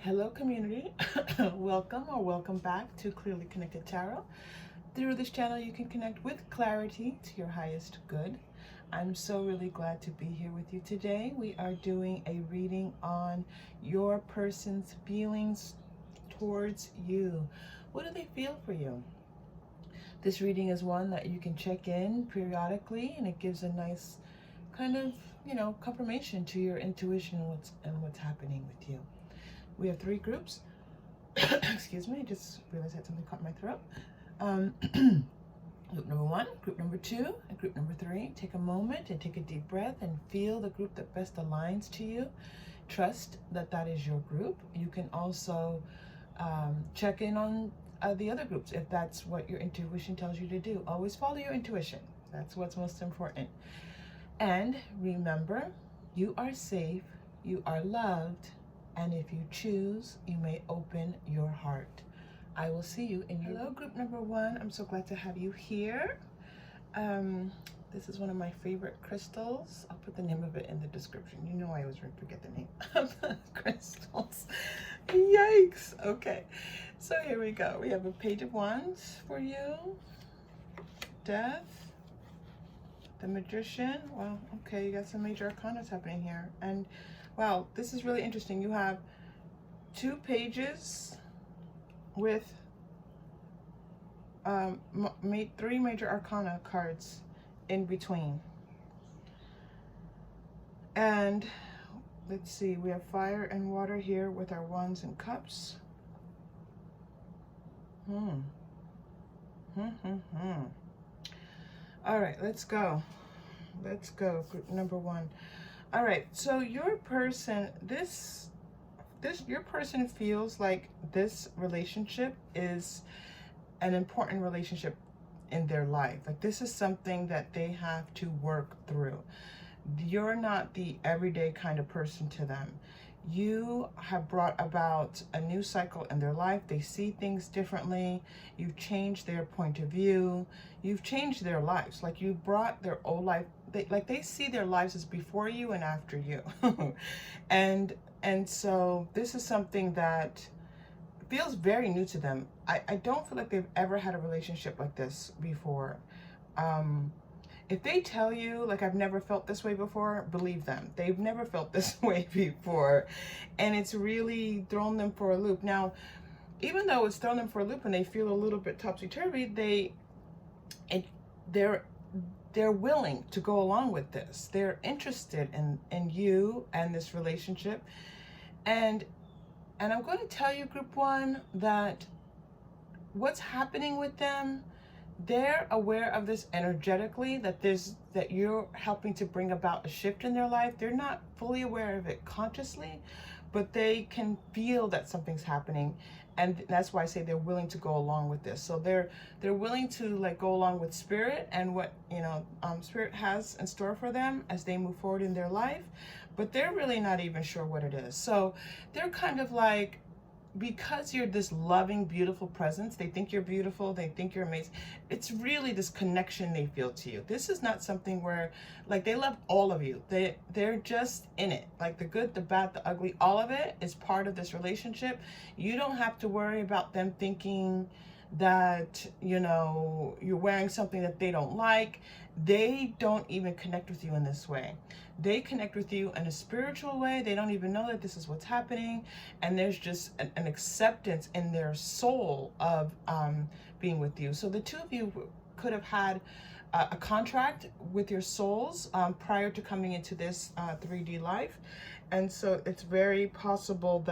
Hello community, welcome or welcome back to Clearly Connected Tarot. Through this channel you can connect with clarity to your highest good. I'm so really glad to be here with you today. We are doing a reading on your person's feelings towards you. What do they feel for you? This reading is one that you can check in periodically, and it gives a nice kind of, confirmation to your intuition and what's happening with you. We have three groups. Excuse me, I just realized I had something caught in my throat. Group number one, group number two, and group number three. Take a moment and take a deep breath and feel the group that best aligns to you. Trust that that is your group. You can also check in on the other groups if that's what your intuition tells you to do. Always follow your intuition. That's what's most important. And remember, you are safe, you are loved, and if you choose, you may open your heart. I will see you in your... Hello, group number one. I'm so glad to have you here. This is one of my favorite crystals. I'll put the name of it in the description. You know I always forget the name of the crystals. Yikes. Okay, so here we go. We have a Page of Wands for you. Death. The Magician. Well, okay, you got some major arcana happening here. And wow, this is really interesting. You have two pages with three major arcana cards in between. And let's see, we have fire and water here with our wands and cups. All right, let's go. Let's go, group number one. All right, so your person, your person feels like this relationship is an important relationship in their life. Like this is something that they have to work through. You're not the everyday kind of person to them. You have brought about a new cycle in their life. They see things differently. You've changed their point of view. You've changed their lives. Like you brought their old life. They see their lives as before you and after you. and so this is something that feels very new to them. I don't feel like they've ever had a relationship like this before. If they tell you, like, I've never felt this way before, believe them. They've never felt this way before. And it's really thrown them for a loop. Now, even though it's thrown them for a loop and they feel a little bit topsy-turvy, they're willing to go along with this. They're interested in you and this relationship. And I'm going to tell you, group one, that what's happening with them, they're aware of this energetically, that you're helping to bring about a shift in their life. They're not fully aware of it consciously, but they can feel that something's happening. And that's why I say they're willing to go along with this. So they're willing to like go along with spirit and what spirit has in store for them as they move forward in their life, but they're really not even sure what it is. So they're kind of like, because you're this loving, beautiful presence, they think you're beautiful, they think you're amazing. It's really this connection they feel to you. This is not something where, like, they love all of you. They're just in it. Like the good, the bad, the ugly, all of it is part of this relationship. You don't have to worry about them thinking that, you're wearing something that they don't like. They don't even connect with you in this way. They connect with you in a spiritual way. They don't even know that this is what's happening. And there's just an acceptance in their soul of being with you. So the two of you could have had a contract with your souls prior to coming into this 3D life. And so it's very possible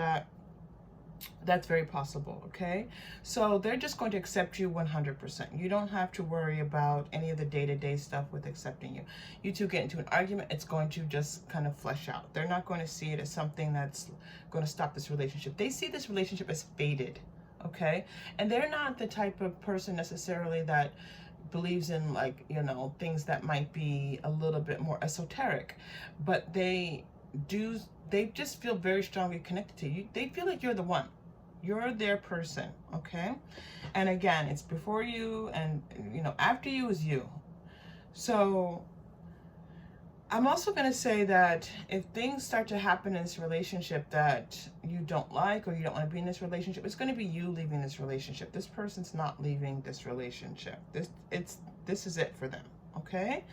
that's very possible, okay? So they're just going to accept you 100%. You don't have to worry about any of the day-to-day stuff with accepting you. You two get into an argument, it's going to just kind of flesh out. They're not going to see it as something that's going to stop this relationship. They see this relationship as fated, okay? And they're not the type of person necessarily that believes in, like, things that might be a little bit more esoteric, but they just feel very strongly connected to you. They feel like you're the one. You're their person, okay? And again, it's before you and, after you is you. So I'm also going to say that if things start to happen in this relationship that you don't like, or you don't want to be in this relationship, it's going to be you leaving this relationship. This person's not leaving this relationship. This is it for them. Okay?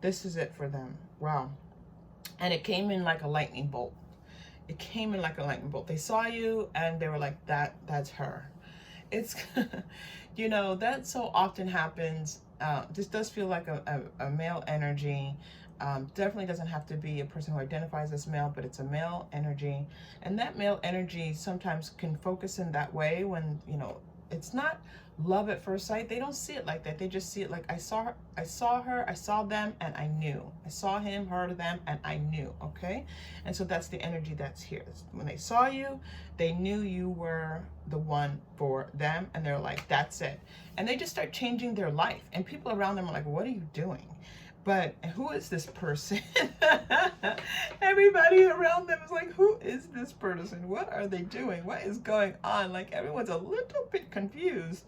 This is it for them. Wow. And it came in like a lightning bolt. It came in like a lightning bolt. They saw you and they were like, that's her. It's, you know, that so often happens. This does feel like a male energy. Definitely doesn't have to be a person who identifies as male, but it's a male energy. And that male energy sometimes can focus in that way when, you know, it's not love at first sight. They don't see it like that. They just see it like, I saw her, I saw them, and I knew. I saw him, her, them, and I knew, okay? And so that's the energy that's here. When they saw you, they knew you were the one for them, and they're like, that's it. And they just start changing their life. And people around them are like, what are you doing? But who is this person? Everybody around them is like, who is this person? What are they doing? What is going on? Like, everyone's a little bit confused.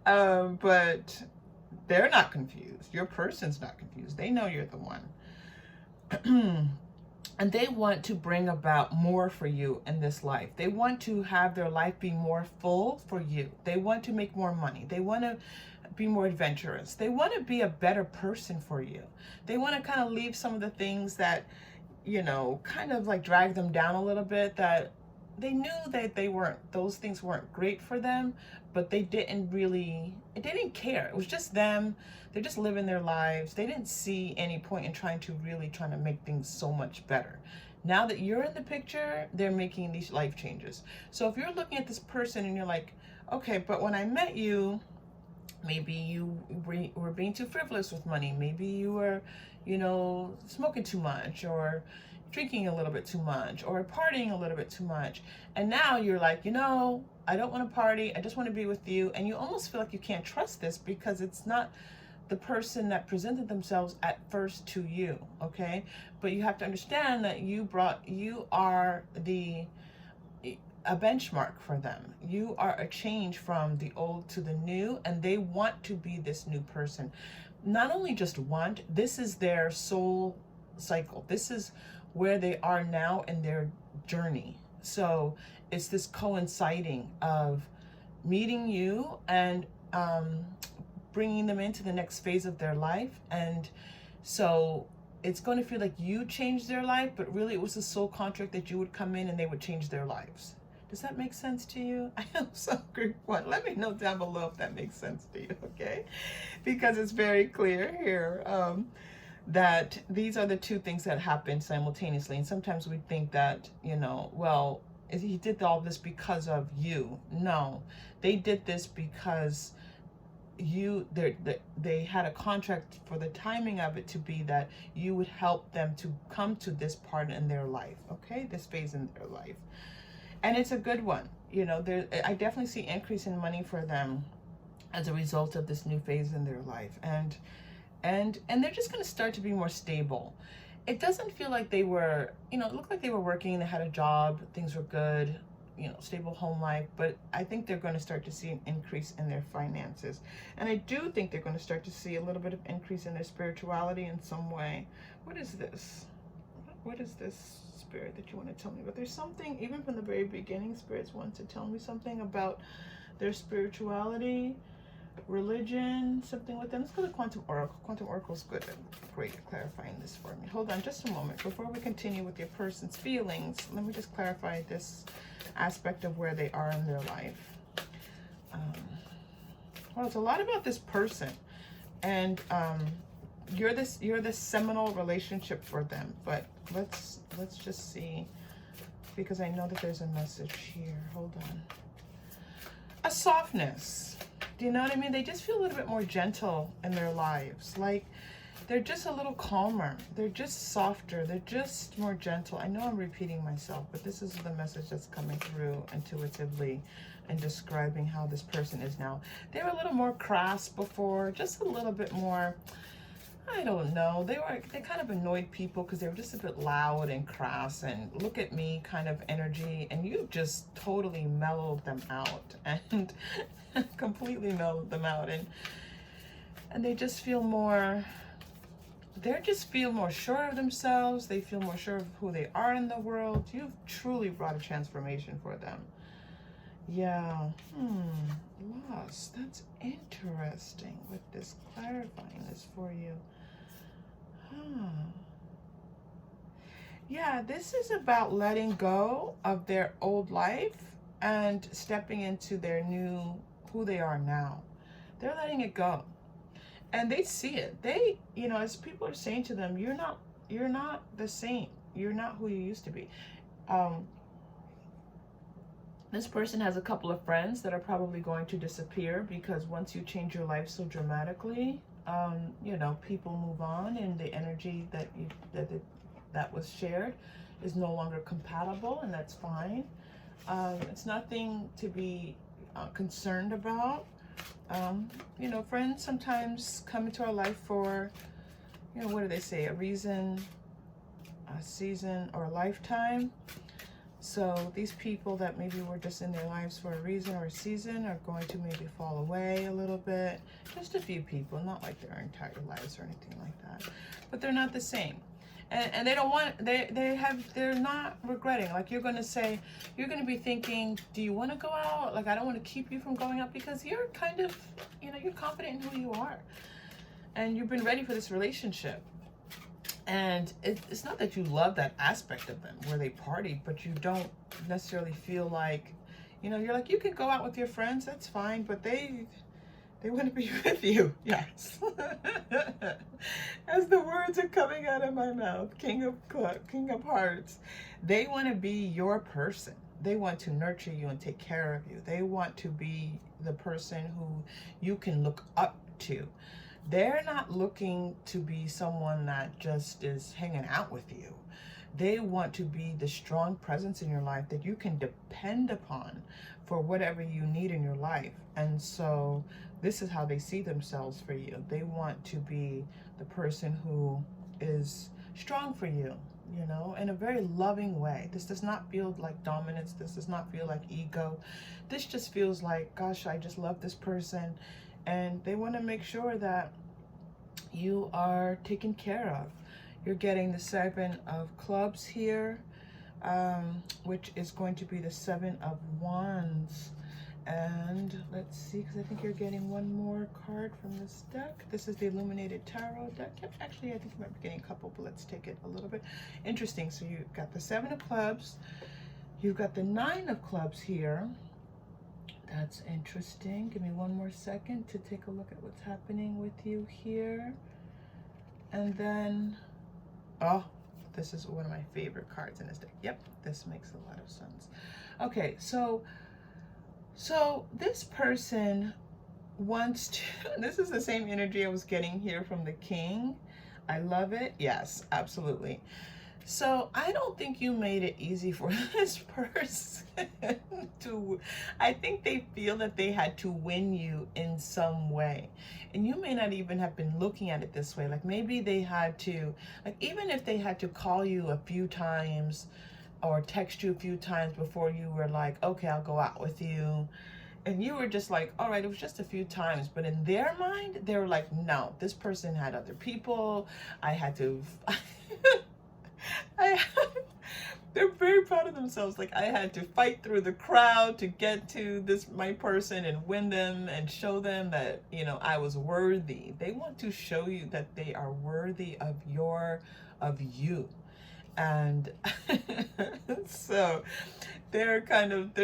But they're not confused. Your person's not confused. They know you're the one. And they want to bring about more for you in this life. They want to have their life be more full for you. They want to make more money. They want to be more adventurous. They want to be a better person for you. They want to kind of leave some of the things that, you know, kind of like drag them down a little bit, that they knew that those things weren't great for them, but they didn't care. It was just them. They're just living their lives. They didn't see any point in trying to make things so much better. Now that you're in the picture, they're making these life changes. So if you're looking at this person and you're like, okay, but when I met you, maybe you were being too frivolous with money. Maybe you were, you know, smoking too much, or drinking a little bit too much, or partying a little bit too much. And now you're like, you know, I don't want to party. I just want to be with you. And you almost feel like you can't trust this because it's not the person that presented themselves at first to you. Okay. But you have to understand that you are a benchmark for them. You are a change from the old to the new, and they want to be this new person. Not only just want, this is their soul cycle. This is where they are now in their journey. So it's this coinciding of meeting you and bringing them into the next phase of their life. And so it's going to feel like you changed their life, but really it was a soul contract that you would come in and they would change their lives. Does that make sense to you? I hope so, group one. Let me know down below if that makes sense to you, okay? Because it's very clear here that these are the two things that happen simultaneously. And sometimes we think that, you know, well, he did all this because of you. No, they did this because they had a contract for the timing of it to be that you would help them to come to this part in their life, okay? This phase in their life. And it's a good one. You know, I definitely see increase in money for them as a result of this new phase in their life. And they're just going to start to be more stable. It doesn't feel like they were, you know, it looked like they were working, they had a job, things were good, you know, stable home life, but I think they're going to start to see an increase in their finances. And I do think they're going to start to see a little bit of increase in their spirituality in some way. What is this? What is this, Spirit, that you want to tell me about? There's something, even from the very beginning, Spirits want to tell me something about their spirituality, religion, something with them. Let's go to Quantum Oracle. Quantum Oracle's good and great at clarifying this for me. Hold on just a moment. Before we continue with your person's feelings, let me just clarify this aspect of where they are in their life. Well, it's a lot about this person. And you're this seminal relationship for them. But let's just see, because I know that there's a message here. Hold on. A softness. Do you know what I mean? They just feel a little bit more gentle in their lives. Like, they're just a little calmer. They're just softer. They're just more gentle. I know I'm repeating myself, but this is the message that's coming through intuitively and describing how this person is now. They were a little more crass before, just a little bit more, I don't know. They kind of annoyed people because they were just a bit loud and crass and look at me kind of energy. And you just totally mellowed them out and completely mellowed them out. And they just feel more they just feel more sure of themselves. They feel more sure of who they are in the world. You've truly brought a transformation for them. Yeah. Loss. That's interesting with this clarifying this for you. Yeah, this is about letting go of their old life and stepping into their new, who they are now. They're letting it go. And they see it. They, you know, as people are saying to them, you're not the same. You're not who you used to be. This person has a couple of friends that are probably going to disappear, because once you change your life so dramatically, you know, people move on, and the energy that was shared is no longer compatible, and that's fine. It's nothing to be concerned about. You know, friends sometimes come into our life for, you know, what do they say? A reason, a season, or a lifetime. So these people that maybe were just in their lives for a reason or a season are going to maybe fall away a little bit. Just a few people, not like their entire lives or anything like that. But they're not the same. And they don't want, they're not regretting. Like, you're going to say, you're going to be thinking, do you want to go out? Like, I don't want to keep you from going out, because you're kind of, you know, you're confident in who you are. And you've been ready for this relationship. And it's not that you love that aspect of them where they party, but you don't necessarily feel like, you know, you're like, you can go out with your friends, that's fine, but they want to be with you. Yes. As the words are coming out of my mouth, King of Hearts, they want to be your person. They want to nurture you and take care of you. They want to be the person who you can look up to. They're not looking to be someone that just is hanging out with you. They want to be the strong presence in your life that you can depend upon for whatever you need in your life. And so this is how they see themselves for you. They want to be the person who is strong for you, you know, in a very loving way. This does not feel like dominance. This does not feel like ego. This just feels like, gosh, I just love this person. And they want to make sure that you are taken care of. You're getting the 7 of clubs here, which is going to be the 7 of wands. And let's see, because I think you're getting one more card from this deck. This is the Illuminated Tarot deck. Yep, actually, I think you might be getting a couple, but let's take it a little bit. Interesting. So you've got the 7 of clubs. You've got the 9 of clubs here. That's interesting. Give me one more second to take a look at what's happening with you here. And then, oh, this is one of my favorite cards in this deck. Yep, this makes a lot of sense. Okay, so this person wants to, this is the same energy I was getting here from the King. I love it. Yes, absolutely. So I don't think you made it easy for this person to, I think they feel that they had to win you in some way. And you may not even have been looking at it this way. Like, maybe they had to, like, even if they had to call you a few times or text you a few times before you were like, okay, I'll go out with you. And you were just like, all right, it was just a few times. But in their mind, they were like, no, this person had other people. I had to... they're very proud of themselves. Like, I had to fight through the crowd to get to my person and win them and show them that, you know, I was worthy. They want to show you that they are worthy of you. And so they're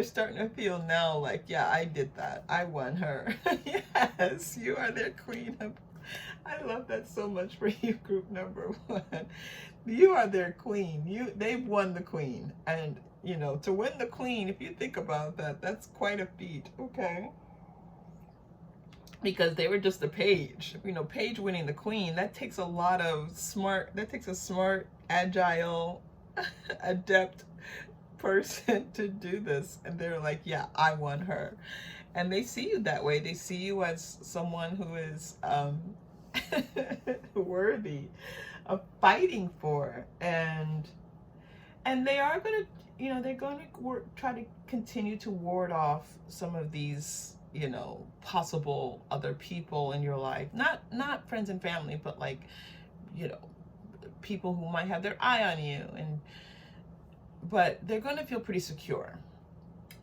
starting to feel now like, yeah, I did that. I won her. Yes, you are their queen. I love that so much for you, group number 1. You are their queen. They've won the queen. And, you know, to win the queen, if you think about that, that's quite a feat, okay? Because they were just a page. You know, page winning the queen, that takes a lot of smart, agile, adept person to do this. And they're like, yeah, I won her. And they see you that way. They see you as someone who is worthy of fighting for, and they are going to, you know, they're going to try to continue to ward off some of these, you know, possible other people in your life, not friends and family, but like you know, people who might have their eye on you, but they're going to feel pretty secure.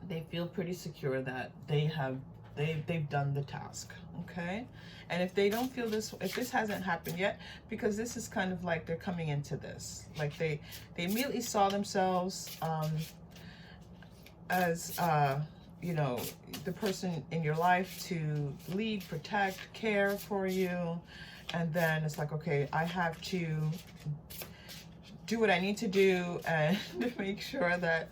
They feel pretty secure that they've done the task, okay? And if they don't feel this, if this hasn't happened yet, because this is kind of like they're coming into this, like they immediately saw themselves as you know, the person in your life to lead, protect, care for you, and then it's like, okay, I have to do what I need to do and make sure that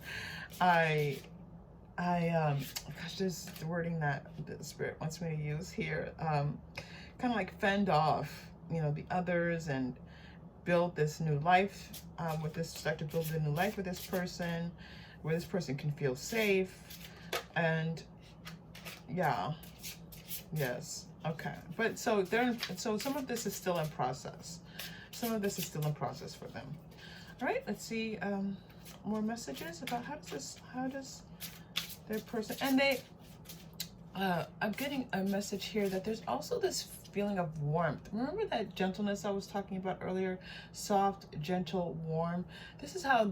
gosh, there's the wording that the Spirit wants me to use here. Kind of like fend off, you know, the others and build this new life start to build a new life with this person, where this person can feel safe. And yeah, yes, okay. But so some of this is still in process. Some of this is still in process for them. All right, let's see more messages about how does their person, and I'm getting a message here that there's also this feeling of warmth. Remember that gentleness I was talking about earlier? Soft, gentle, warm. This is how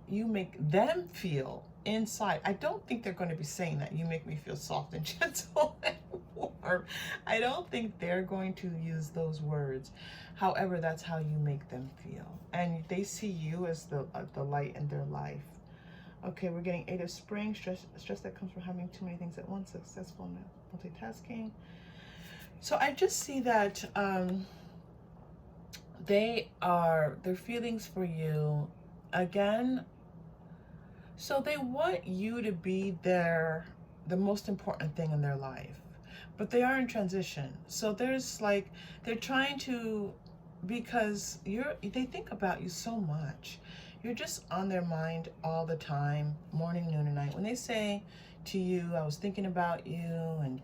you make them feel inside. I don't think they're going to be saying that you make me feel soft and gentle and warm. I don't think they're going to use those words. However, that's how you make them feel. And they see you as the light in their life. Okay, we're getting 8 of Spring, stress that comes from having too many things at once, successful multitasking. So I just see that their feelings for you, again, so they want you to be the most important thing in their life, but they are in transition. So there's like, they're trying to, because they think about you so much. You're just on their mind all the time, morning, noon, and night. When they say to you, I was thinking about you, and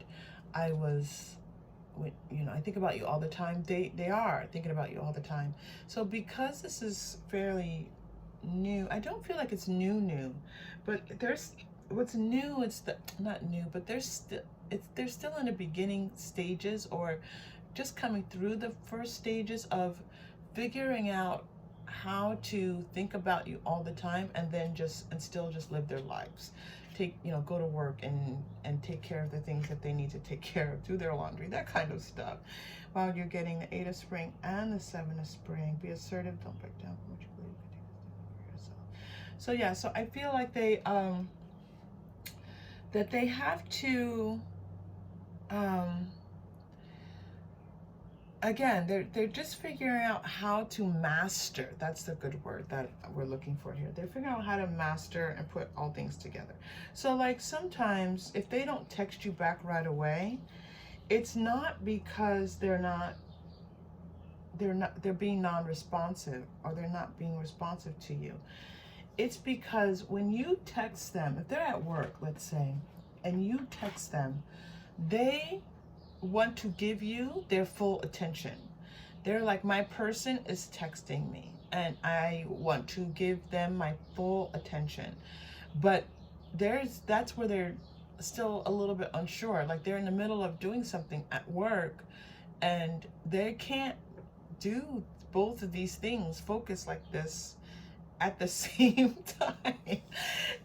I think about you all the time, they are thinking about you all the time. So because this is fairly new, I don't feel like it's new, but there's what's new, not new, but they're still in the beginning stages, or just coming through the first stages of figuring out how to think about you all the time, and then still live their lives. Go to work and take care of the things that they need to take care of, do their laundry, that kind of stuff. While you're getting the 8 of Spring and the 7 of Spring, be assertive, don't break down from what you believe, for yourself. So yeah, so I feel like that they have to, again, they're just figuring out how to master. That's the good word that we're looking for here. They're figuring out how to master and put all things together. So like sometimes if they don't text you back right away, it's not because they're being non-responsive, or they're not being responsive to you. It's because when you text them, if they're at work, let's say, and you text them, they want to give you their full attention. They're like, my person is texting me and I want to give them my full attention. But that's where they're still a little bit unsure. Like they're in the middle of doing something at work and they can't do both of these things, focus like this at the same time.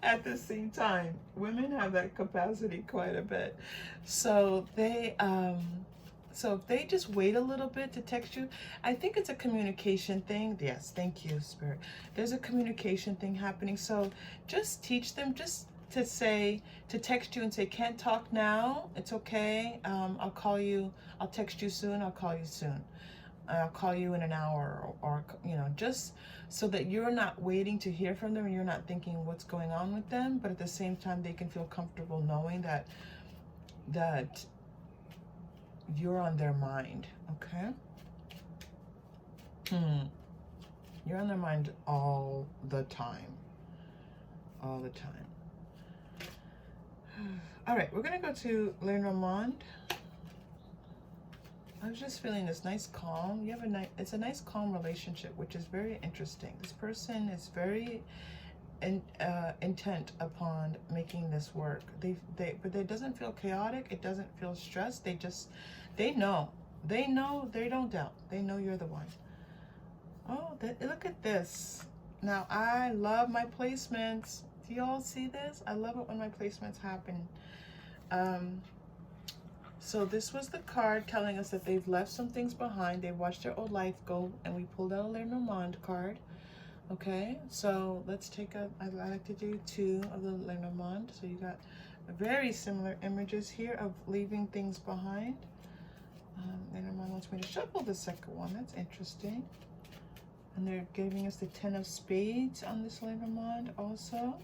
At the same time, women have that capacity quite a bit. So so if they just wait a little bit to text you, I think it's a communication thing. Yes, thank you, Spirit. There's a communication thing happening. So just teach them just to text you and say, can't talk now, it's okay. I'll text you soon, I'll call you soon. I'll call you in an hour, or just so that you're not waiting to hear from them and you're not thinking what's going on with them, but at the same time they can feel comfortable knowing that you're on their mind, okay? You're on their mind all the time. All the time. All right, we're gonna go to Lenormand. I was just feeling this nice calm. It's a nice calm relationship, which is very interesting. This person is very intent upon making this work. But it doesn't feel chaotic. It doesn't feel stressed. They know. They don't doubt. They know you're the one. Oh, look at this. Now, I love my placements. Do y'all see this? I love it when my placements happen. So this was the card telling us that they've left some things behind. They watched their old life go, and we pulled out a Lenormand card. Okay, so let's take I like to do 2 of the Lenormand. So you got very similar images here of leaving things behind. Lenormand wants me to shuffle the second one. That's interesting. And they're giving us the 10 of Spades on this Lenormand also.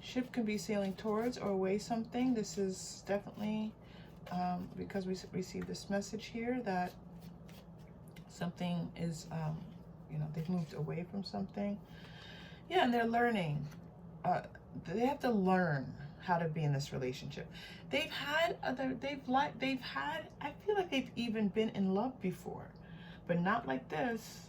Ship can be sailing towards or away something. This is definitely because we received this message here that something is, you know, they've moved away from something. Yeah, and they're learning. They have to learn how to be in this relationship. They've had I feel like they've even been in love before, but not like this.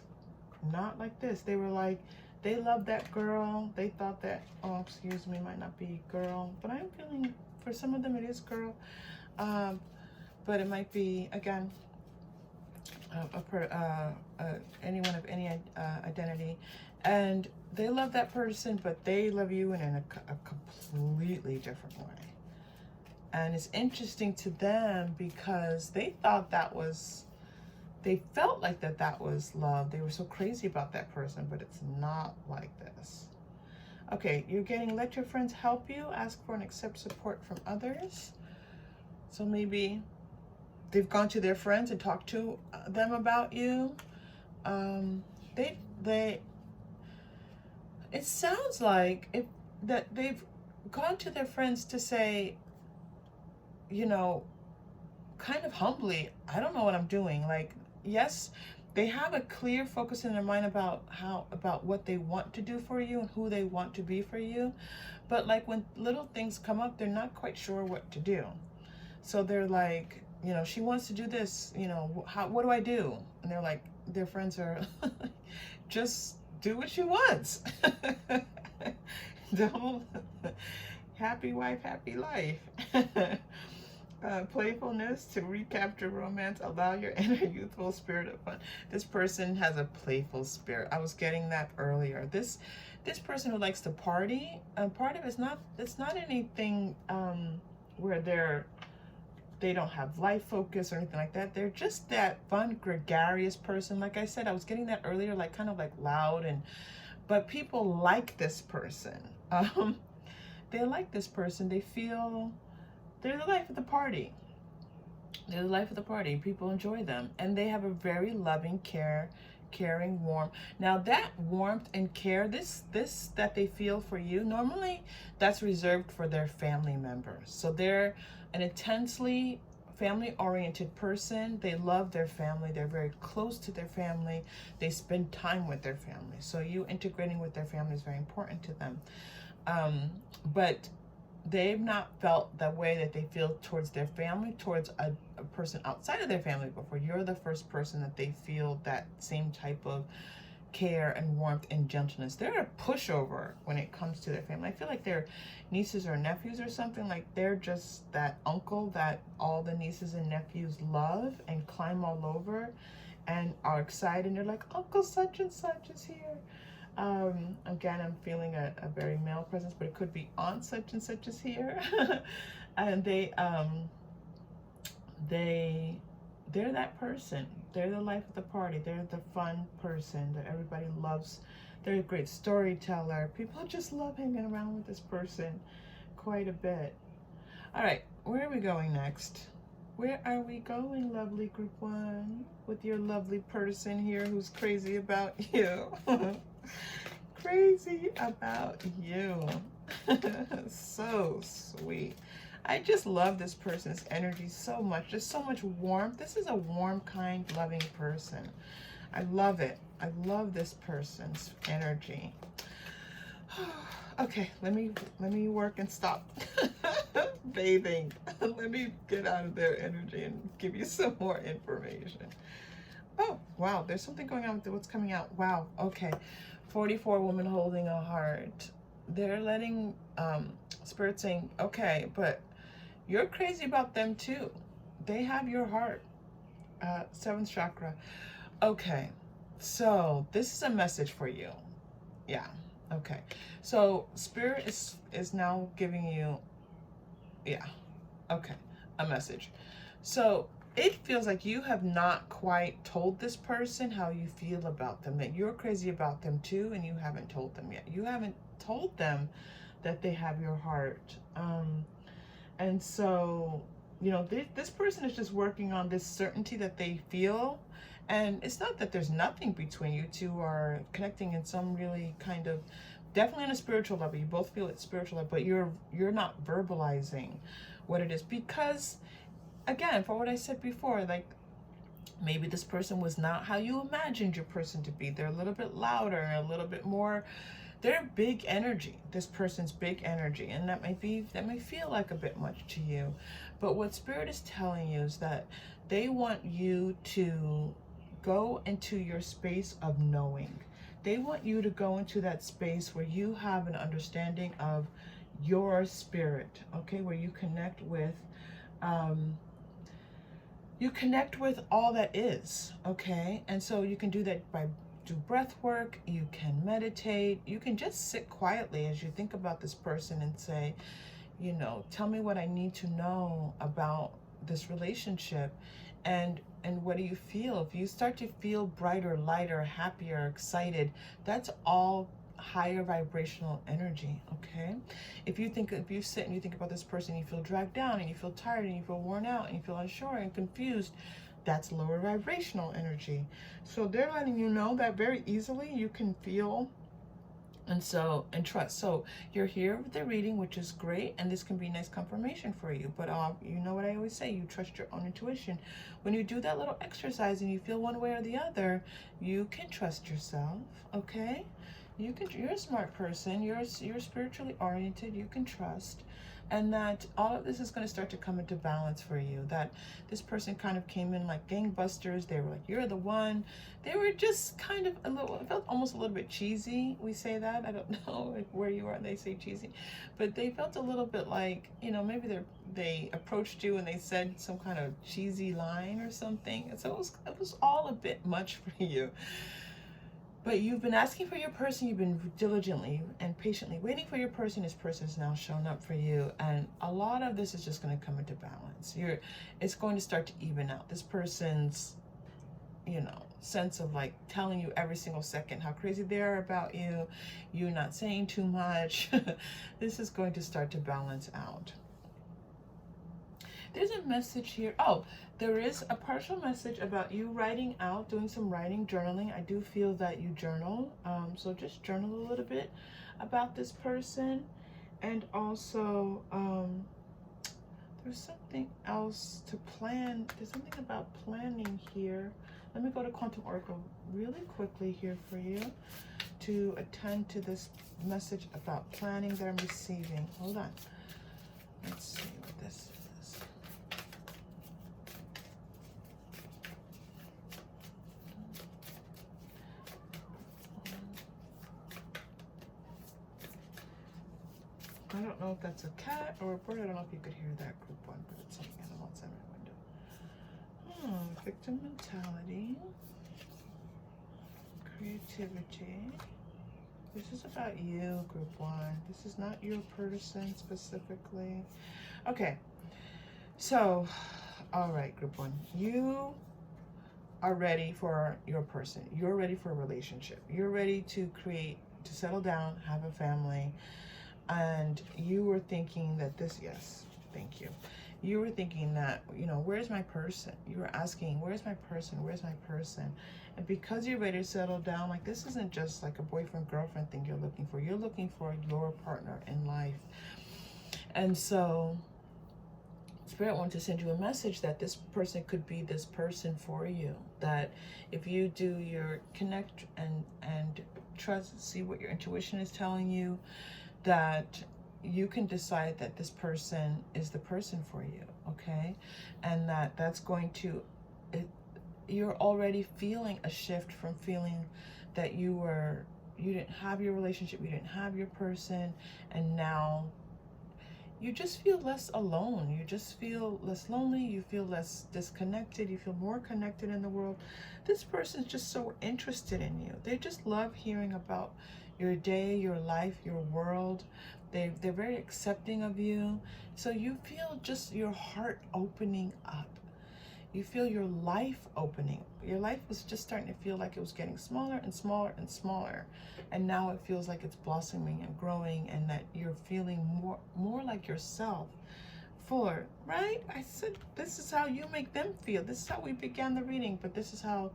Not like this. They were like, they loved that girl. They thought that, oh, excuse me, might not be girl, but I'm feeling for some of them it is girl. But it might be, again, anyone of any identity. And they love that person, but they love you in a completely different way. And it's interesting to them because they thought that was, they felt like that was love. They were so crazy about that person, but it's not like this. Okay, you're getting, let your friends help you, ask for and accept support from others. So maybe they've gone to their friends and talked to them about you. It sounds like that they've gone to their friends to say, you know, kind of humbly, I don't know what I'm doing. Like, yes, they have a clear focus in their mind about what they want to do for you and who they want to be for you. But like when little things come up, they're not quite sure what to do. So they're like, you know, she wants to do this, you know, what do I do? And they're like, their friends are just do what she wants. Don't, happy wife, happy life. Playfulness to recapture romance, allow your inner youthful spirit of fun. This person has a playful spirit. I was getting that earlier. This person who likes to party, part of it's not anything where they don't have life focus or anything like that. They're just that fun, gregarious person. Like I said, I was getting that earlier, like kind of like loud, but people like this person. They like this person. They feel they're the life of the party. They're the life of the party. People enjoy them. And they have a very loving, caring, warm. Now that warmth and care, this that they feel for you, normally that's reserved for their family members. So they're an intensely family-oriented person. They love their family. They're very close to their family. They spend time with their family. So you integrating with their family is very important to them. But they've not felt the way that they feel towards their family, towards a person outside of their family before. You're the first person that they feel that same type of care and warmth and gentleness. They're a pushover when it comes to their family. I feel like they're nieces or nephews or something. Like they're just that uncle that all the nieces and nephews love and climb all over and are excited. And they're like, Uncle such and such is here. Again, I'm feeling a very male presence, but it could be Aunt such and such is here. And they're that person. They're the life of the party. They're the fun person that everybody loves. They're a great storyteller. People just love hanging around with this person quite a bit. All right, where are we going next? Where are we going, lovely group one, with your lovely person here who's crazy about you? Crazy about you. So sweet. I just love this person's energy so much. There's so much warmth. This is a warm, kind, loving person. I love it. I love this person's energy. Okay, let me work and stop bathing. Let me get out of their energy and give you some more information. Oh, wow, there's something going on with what's coming out. Wow, okay. 44 woman holding a heart. They're letting Spirit saying, okay, but you're crazy about them too. They have your heart. 7th chakra. Okay. So this is a message for you. Yeah. Okay. So Spirit is now giving you, yeah. Okay. A message. So it feels like you have not quite told this person how you feel about them, that you're crazy about them too, and you haven't told them yet. You haven't told them that they have your heart. And so, you know, this person is just working on this certainty that they feel. And it's not that there's nothing between you two, are connecting in some really kind of, definitely on a spiritual level. You both feel it spiritual level, but you're not verbalizing what it is, because again, for what I said before, like maybe this person was not how you imagined your person to be. They're a little bit louder, a little bit more, they're big energy. This person's big energy, and that may feel like a bit much to you. But what Spirit is telling you is that they want you to go into your space of knowing. They want you to go into that space where you have an understanding of your spirit, okay, where you connect with all that is, okay? And so you can do that by do breath work, you can meditate, you can just sit quietly as you think about this person and say, you know, tell me what I need to know about this relationship. And what do you feel? If you start to feel brighter, lighter, happier, excited, that's all higher vibrational energy, okay? If you sit and you think about this person, you feel dragged down and you feel tired and you feel worn out and you feel unsure and confused, that's lower vibrational energy. So they're letting you know that very easily you can feel and trust. So you're here with the reading, which is great, and this can be nice confirmation for you. But you know what I always say, you trust your own intuition. When you do that little exercise and you feel one way or the other, you can trust yourself, okay? You're a smart person, you're spiritually oriented, you can trust. And that all of this is going to start to come into balance for you. That this person kind of came in like gangbusters. They were like, you're the one. They were just kind of a little, it felt almost a little bit cheesy. We say that. I don't know if where you are, they say cheesy. But they felt a little bit like, you know, maybe they approached you and they said some kind of cheesy line or something. And so it was all a bit much for you. But you've been asking for your person, you've been diligently and patiently waiting for your person. This person has now shown up for you, and a lot of this is just going to come into balance. It's going to start to even out. This person's, you know, sense of like telling you every single second how crazy they are about you, you not saying too much. This is going to start to balance out. There's a message here. Oh, there is a partial message about you writing out, doing some writing, journaling. I do feel that you journal. So just journal a little bit about this person. And also, there's something else to plan. There's something about planning here. Let me go to Quantum Oracle really quickly here for you to attend to this message about planning that I'm receiving. Hold on. Let's see what this is. I don't know if that's a cat or a bird. I don't know if you could hear that, group one, but it's something animal outside my window. Victim mentality. Creativity. This is about you, group one. This is not your person specifically. Okay. So, all right, group one. You are ready for your person. You're ready for a relationship. You're ready to settle down, have a family. And you were thinking that yes, thank you. You were thinking that, you know, where's my person? You were asking, where's my person? Where's my person? And because you're ready to settle down, like this isn't just like a boyfriend, girlfriend thing you're looking for. You're looking for your partner in life. And so Spirit wants to send you a message that this person could be this person for you. That if you do your connect and trust, see what your intuition is telling you, that you can decide that this person is the person for you, okay? And that's going to, you're already feeling a shift from feeling that you didn't have your relationship, you didn't have your person, and now you just feel less alone. You just feel less lonely. You feel less disconnected. You feel more connected in the world. This person's just so interested in you. They just love hearing about your day, your life, your world. They're very accepting of you. So you feel just your heart opening up. You feel your life opening. Your life was just starting to feel like it was getting smaller and smaller and smaller. And now it feels like it's blossoming and growing, and that you're feeling more like yourself. Fuller, right? I said this is how you make them feel. This is how we began the reading, but this is how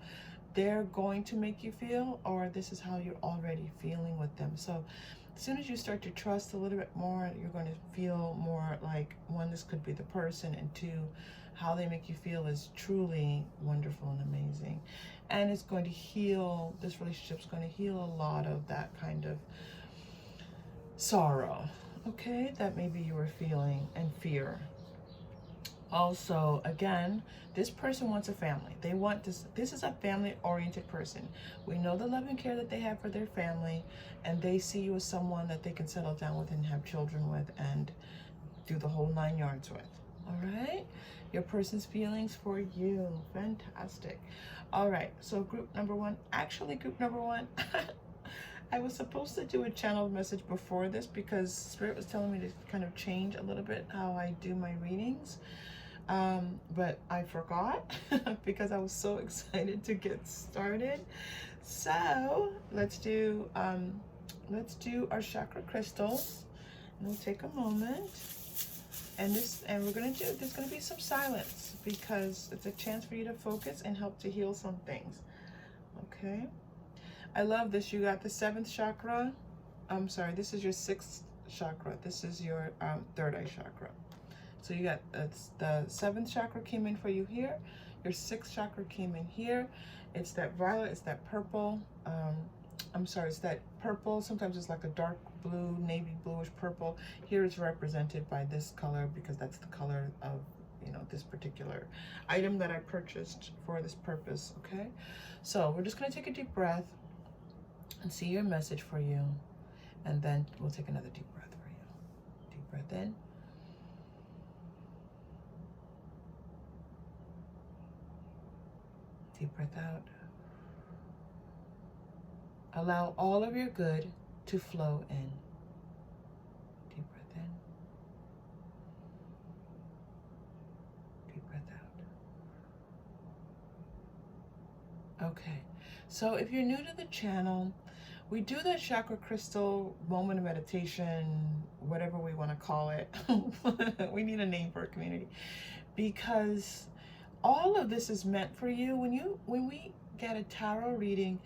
they're going to make you feel, or this is how you're already feeling with them. So as soon as you start to trust a little bit more, you're going to feel more like, one, this could be the person, and two, how they make you feel is truly wonderful and amazing. And it's going to heal, this relationship's going to heal a lot of that kind of sorrow, okay, that maybe you were feeling, and fear. Also, again, this person wants a family. They want this. This is a family-oriented person. We know the love and care that they have for their family, and they see you as someone that they can settle down with and have children with and do the whole 9 yards with. All right? Your person's feelings for you. Fantastic. All right, so group number one. Actually, group number one, I was supposed to do a channeled message before this because Spirit was telling me to kind of change a little bit how I do my readings. But I forgot because I was so excited to get started. So let's do our chakra crystals, and we'll take a moment. And we're gonna do, there's gonna be some silence because it's a chance for you to focus and help to heal some things. Okay. I love this. You got the 7th chakra. I'm sorry, this is your 6th chakra. This is your 3rd eye chakra. So you got the 7th chakra came in for you here. Your 6th chakra came in here. It's that violet, it's that purple. I'm sorry, it's that purple. Sometimes it's like a dark blue, navy bluish purple. Here it's represented by this color because that's the color of, you know, this particular item that I purchased for this purpose, okay? So we're just gonna take a deep breath and see your message for you. And then we'll take another deep breath for you. Deep breath in. Deep breath out. Allow all of your good to flow in. Deep breath in. Deep breath out. Okay, so if you're new to the channel, we do that chakra crystal moment of meditation, whatever we want to call it. We need a name for a community, because all of this is meant for you. When we get a tarot reading,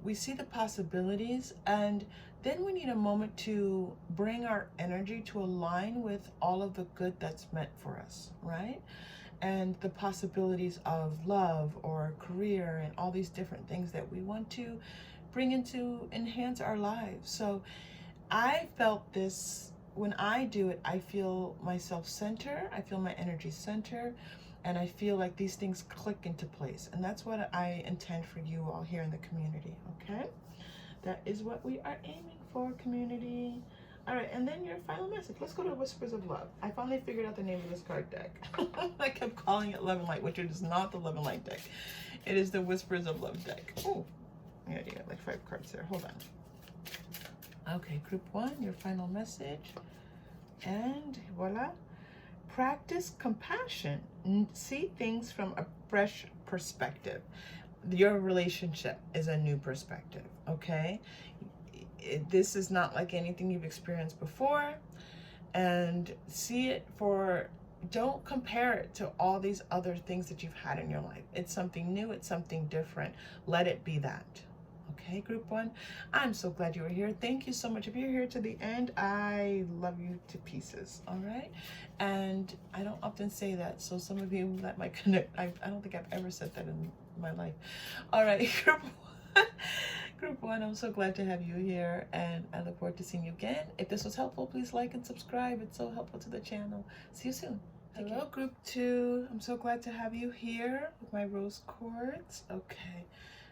we see the possibilities, and then we need a moment to bring our energy to align with all of the good that's meant for us, right? And the possibilities of love or career and all these different things that we want to bring in to enhance our lives. So I felt this, when I do it, I feel myself center, I feel my energy center, and I feel like these things click into place. And that's what I intend for you all here in the community, okay? That is what we are aiming for, community. All right, and then your final message. Let's go to Whispers of Love. I finally figured out the name of this card deck. I kept calling it Love and Light, which it is not the Love and Light deck. It is the Whispers of Love deck. Oh, yeah, you got like 5 cards there. Hold on. Okay, group 1, your final message. And voila. Practice compassion. See things from a fresh perspective. Your relationship is a new perspective, okay? This is not like anything you've experienced before. And see it for, don't compare it to all these other things that you've had in your life. It's something new, it's something different. Let it be that. Okay, group 1, I'm so glad you were here. Thank you so much. If you're here to the end, I love you to pieces, all right? And I don't often say that, so some of you that might connect, I don't think I've ever said that in my life. All right, group 1, I'm so glad to have you here, and I look forward to seeing you again. If this was helpful, please like and subscribe. It's so helpful to the channel. See you soon. Hello, group 2. I'm so glad to have you here with my rose quartz. Okay.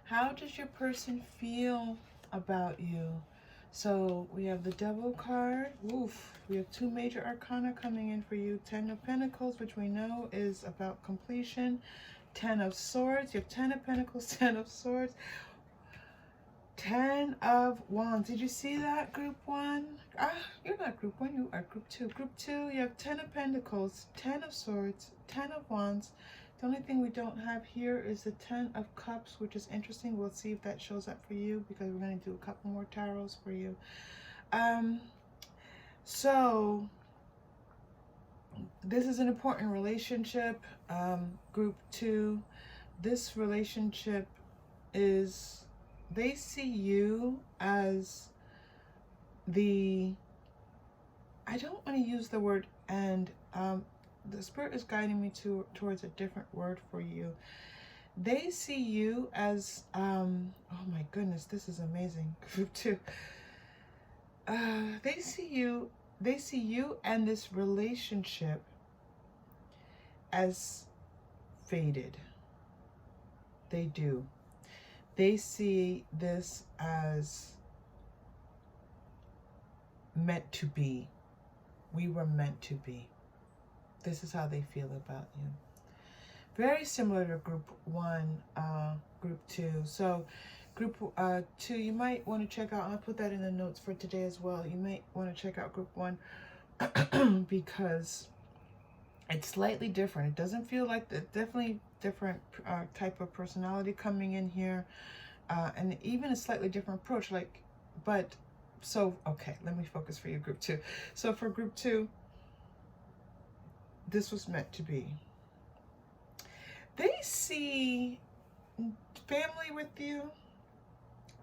How does your person feel about you? So we have the Devil card. Oof. We have 2 major arcana coming in for you. 10 of Pentacles, which we know is about completion. 10 of Swords. You have 10 of Pentacles, 10 of Swords. 10 of Wands. Did you see that, Group 1? You're not Group 1. You are Group 2. Group 2, you have 10 of Pentacles, 10 of Swords, 10 of Wands. The only thing we don't have here is the 10 of Cups, which is interesting. We'll see if that shows up for you because we're going to do a couple more tarots for you. So this is an important relationship, Group 2. This relationship is, they see you as the, I don't want to use the word end, the Spirit is guiding me towards a different word for you. They see you as, oh my goodness, this is amazing. Group 2. They see you and this relationship as faded. They do. They see this as meant to be. We were meant to be. This is how they feel about you. Very similar to Group 1, Group 2. So Group 2, you might want to check out, I'll put that in the notes for today as well. You might want to check out Group 1 because it's slightly different. It doesn't feel like the, definitely different type of personality coming in here, and even a slightly different approach. So okay, let me focus for you, Group 2. So for Group 2, this was meant to be. They see family with you.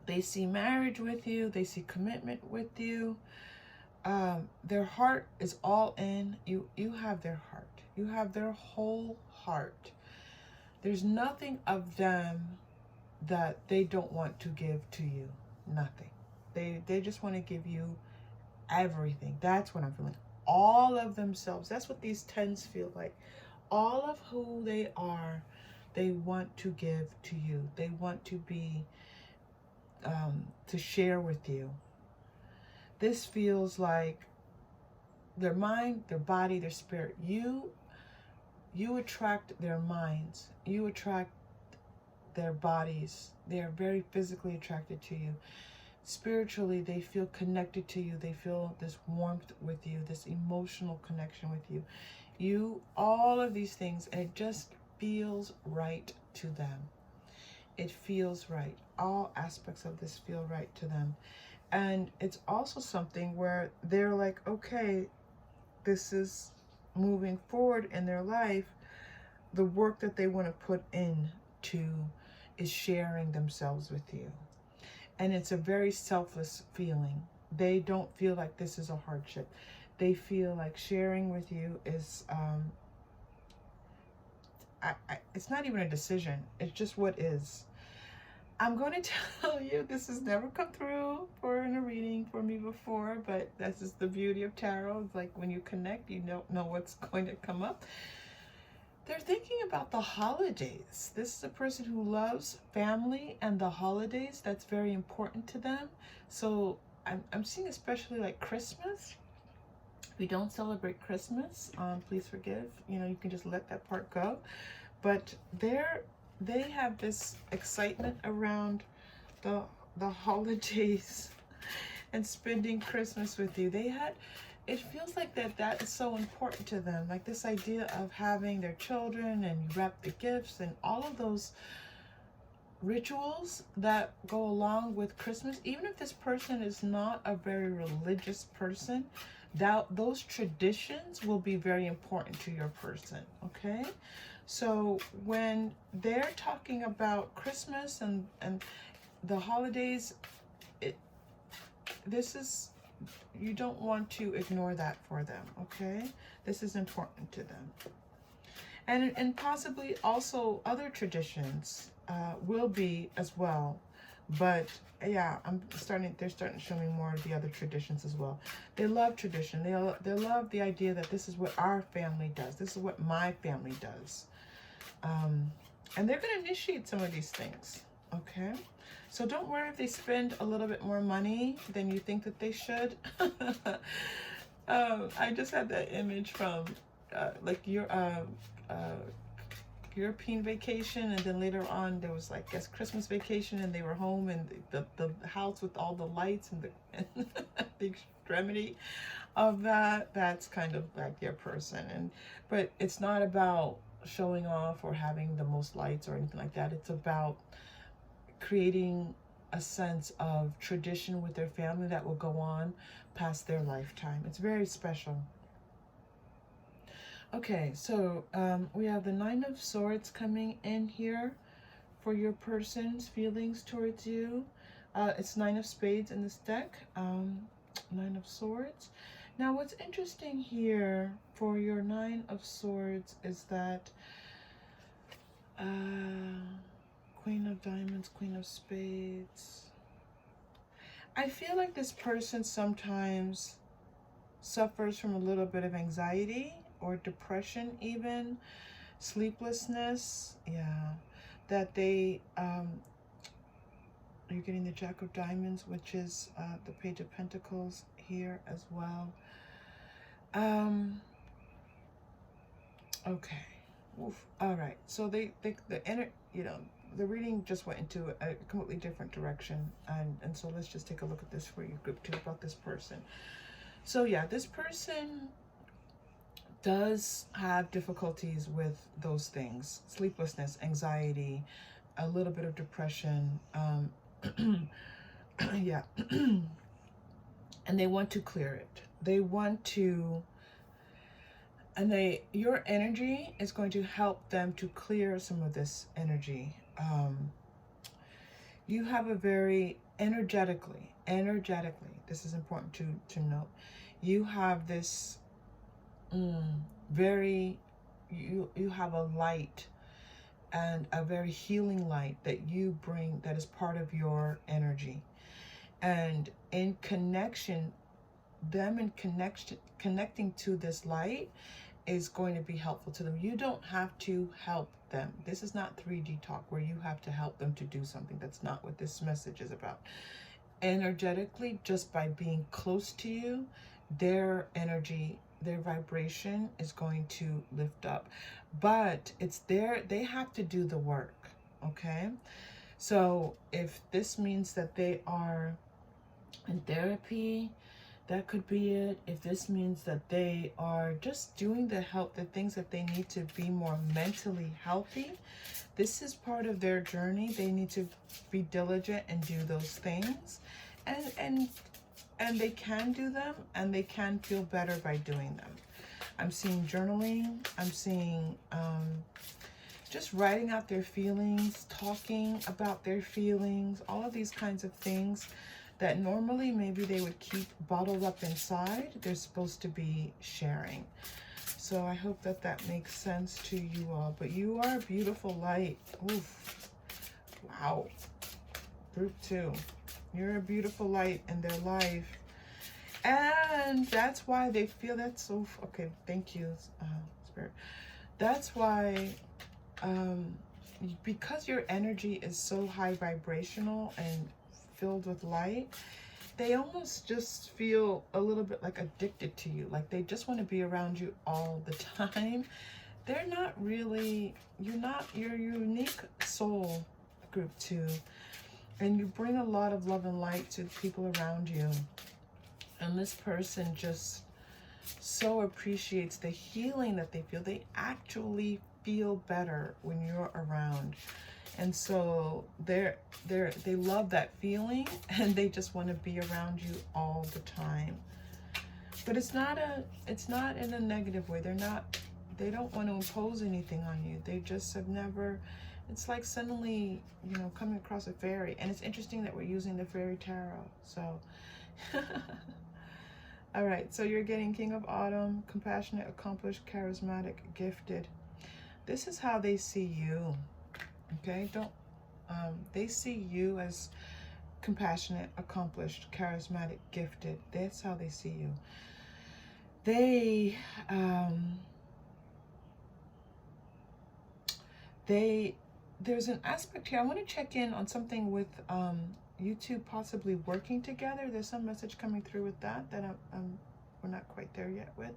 They see marriage with you. They see commitment with you. Their heart is all in. You have their heart. You have their whole heart. There's nothing of them that they don't want to give to you. Nothing. They just want to give you everything. That's what I'm feeling. All of themselves. That's what these 10s feel like. All of who they are, they want to give to you. They want to be, to share with you. This feels like their mind, their body, their spirit. You attract their minds. You attract their bodies. They are very physically attracted to you. Spiritually, they feel connected to you. They feel this warmth with you, this emotional connection with you. All of these things, and it just feels right to them. It feels right. All aspects of this feel right to them. And it's also something where they're like, okay, this is moving forward in their life. The work that they want to put in to is sharing themselves with you. And it's a very selfless feeling. They don't feel like this is a hardship. They feel like sharing with you is, it's not even a decision. It's just what is. I'm going to tell you, this has never come through in a reading for me before, but this is the beauty of tarot. It's like when you connect, you don't know what's going to come up. They're thinking about the holidays. This is a person who loves family and the holidays. That's very important to them. So I'm seeing especially like Christmas. We don't celebrate Christmas. Please forgive. You can just let that part go. But they have this excitement around the holidays and spending Christmas with you. It feels like that is so important to them. Like this idea of having their children and you wrap the gifts and all of those rituals that go along with Christmas. Even if this person is not a very religious person, those traditions will be very important to your person, okay? So when they're talking about Christmas and the holidays, you don't want to ignore that for them, okay? This is important to them. And possibly also other traditions will be as well. But yeah, they're starting to show me more of the other traditions as well. They love tradition. They love the idea that this is what our family does. This is what my family does. And they're going to initiate some of these things. Okay, so don't worry if they spend a little bit more money than you think that they should. I just had that image from like your European vacation, and then later on there was like, guess, Christmas vacation, and they were home, and the house with all the lights and the and the extremity of that. That's kind of like your person. And but it's not about showing off or having the most lights or anything like that. It's about creating a sense of tradition with their family that will go on past their lifetime. It's very special. Okay, so we have the Nine of Swords coming in here for your person's feelings towards you. It's Nine of Spades in this deck, Nine of Swords. Now, what's interesting here for your Nine of Swords is that Queen of Diamonds, Queen of Spades. I feel like this person sometimes suffers from a little bit of anxiety or depression, even sleeplessness. Yeah, that they you're getting the Jack of Diamonds, which is the Page of Pentacles here as well. Okay. Oof. All right. So the the reading just went into a completely different direction, and so let's just take a look at this for you, group 2, about this person. So yeah, this person does have difficulties with those things: sleeplessness, anxiety, a little bit of depression. Yeah. And they want to clear it. They want to, and your energy is going to help them to clear some of this energy. You have a very energetically, this is important to note, you have this you have a light, and a very healing light that you bring, that is part of your energy. And in connection, connecting to this light is going to be helpful to them. You don't have to help them. This is not 3D talk where you have to help them to do something. That's not what this message is about. Energetically, just by being close to you, their energy, their vibration is going to lift up. But they have to do the work, okay? So if this means that they are in therapy, that could be it. If this means that they are just doing the things that they need to be more mentally healthy, this is part of their journey. They need to be diligent and do those things, and they can do them, and they can feel better by doing them. I'm seeing journaling. I'm seeing just writing out their feelings, talking about their feelings, all of these kinds of things that normally maybe they would keep bottled up inside. They're supposed to be sharing. So I hope that that makes sense to you all. But you are a beautiful light. Oof. Wow. Group 2. You're a beautiful light in their life. And that's why they feel that so... Okay, thank you, Spirit. That's why... because your energy is so high vibrational and filled with light, they almost just feel a little bit like addicted to you. Like they just want to be around you all the time. They're not really, you're a unique soul, group 2. And you bring a lot of love and light to the people around you. And this person just so appreciates the healing that they feel. They actually feel better when you're around. And so they love that feeling, and they just want to be around you all the time. But it's not in a negative way. They don't want to impose anything on you. They just have never, it's like suddenly, coming across a fairy. And it's interesting that we're using the Fairy Tarot. So all right, so you're getting King of Autumn, compassionate, accomplished, charismatic, gifted. This is how they see you. Okay, they see you as compassionate, accomplished, charismatic, gifted. That's how they see you. They there's an aspect here. I want to check in on something with you two possibly working together. There's some message coming through with that we're not quite there yet with.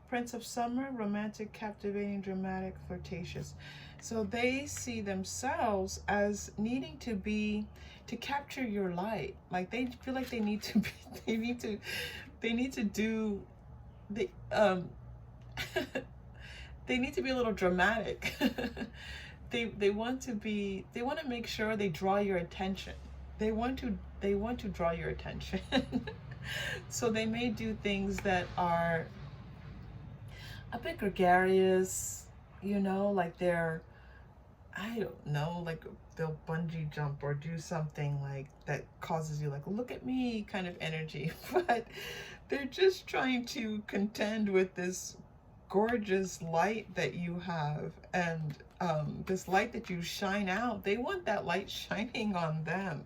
Prince of Summer, romantic, captivating, dramatic, flirtatious. So they see themselves as needing to capture your light. Like they feel like they need to be, they need to do the they need to be a little dramatic. They want to make sure they draw your attention. They want to draw your attention. So they may do things that are a bit gregarious, you know, like they're, I don't know, like they'll bungee jump or do something like that causes you like, look at me kind of energy. But they're just trying to contend with this gorgeous light that you have, and this light that you shine out. They want that light shining on them.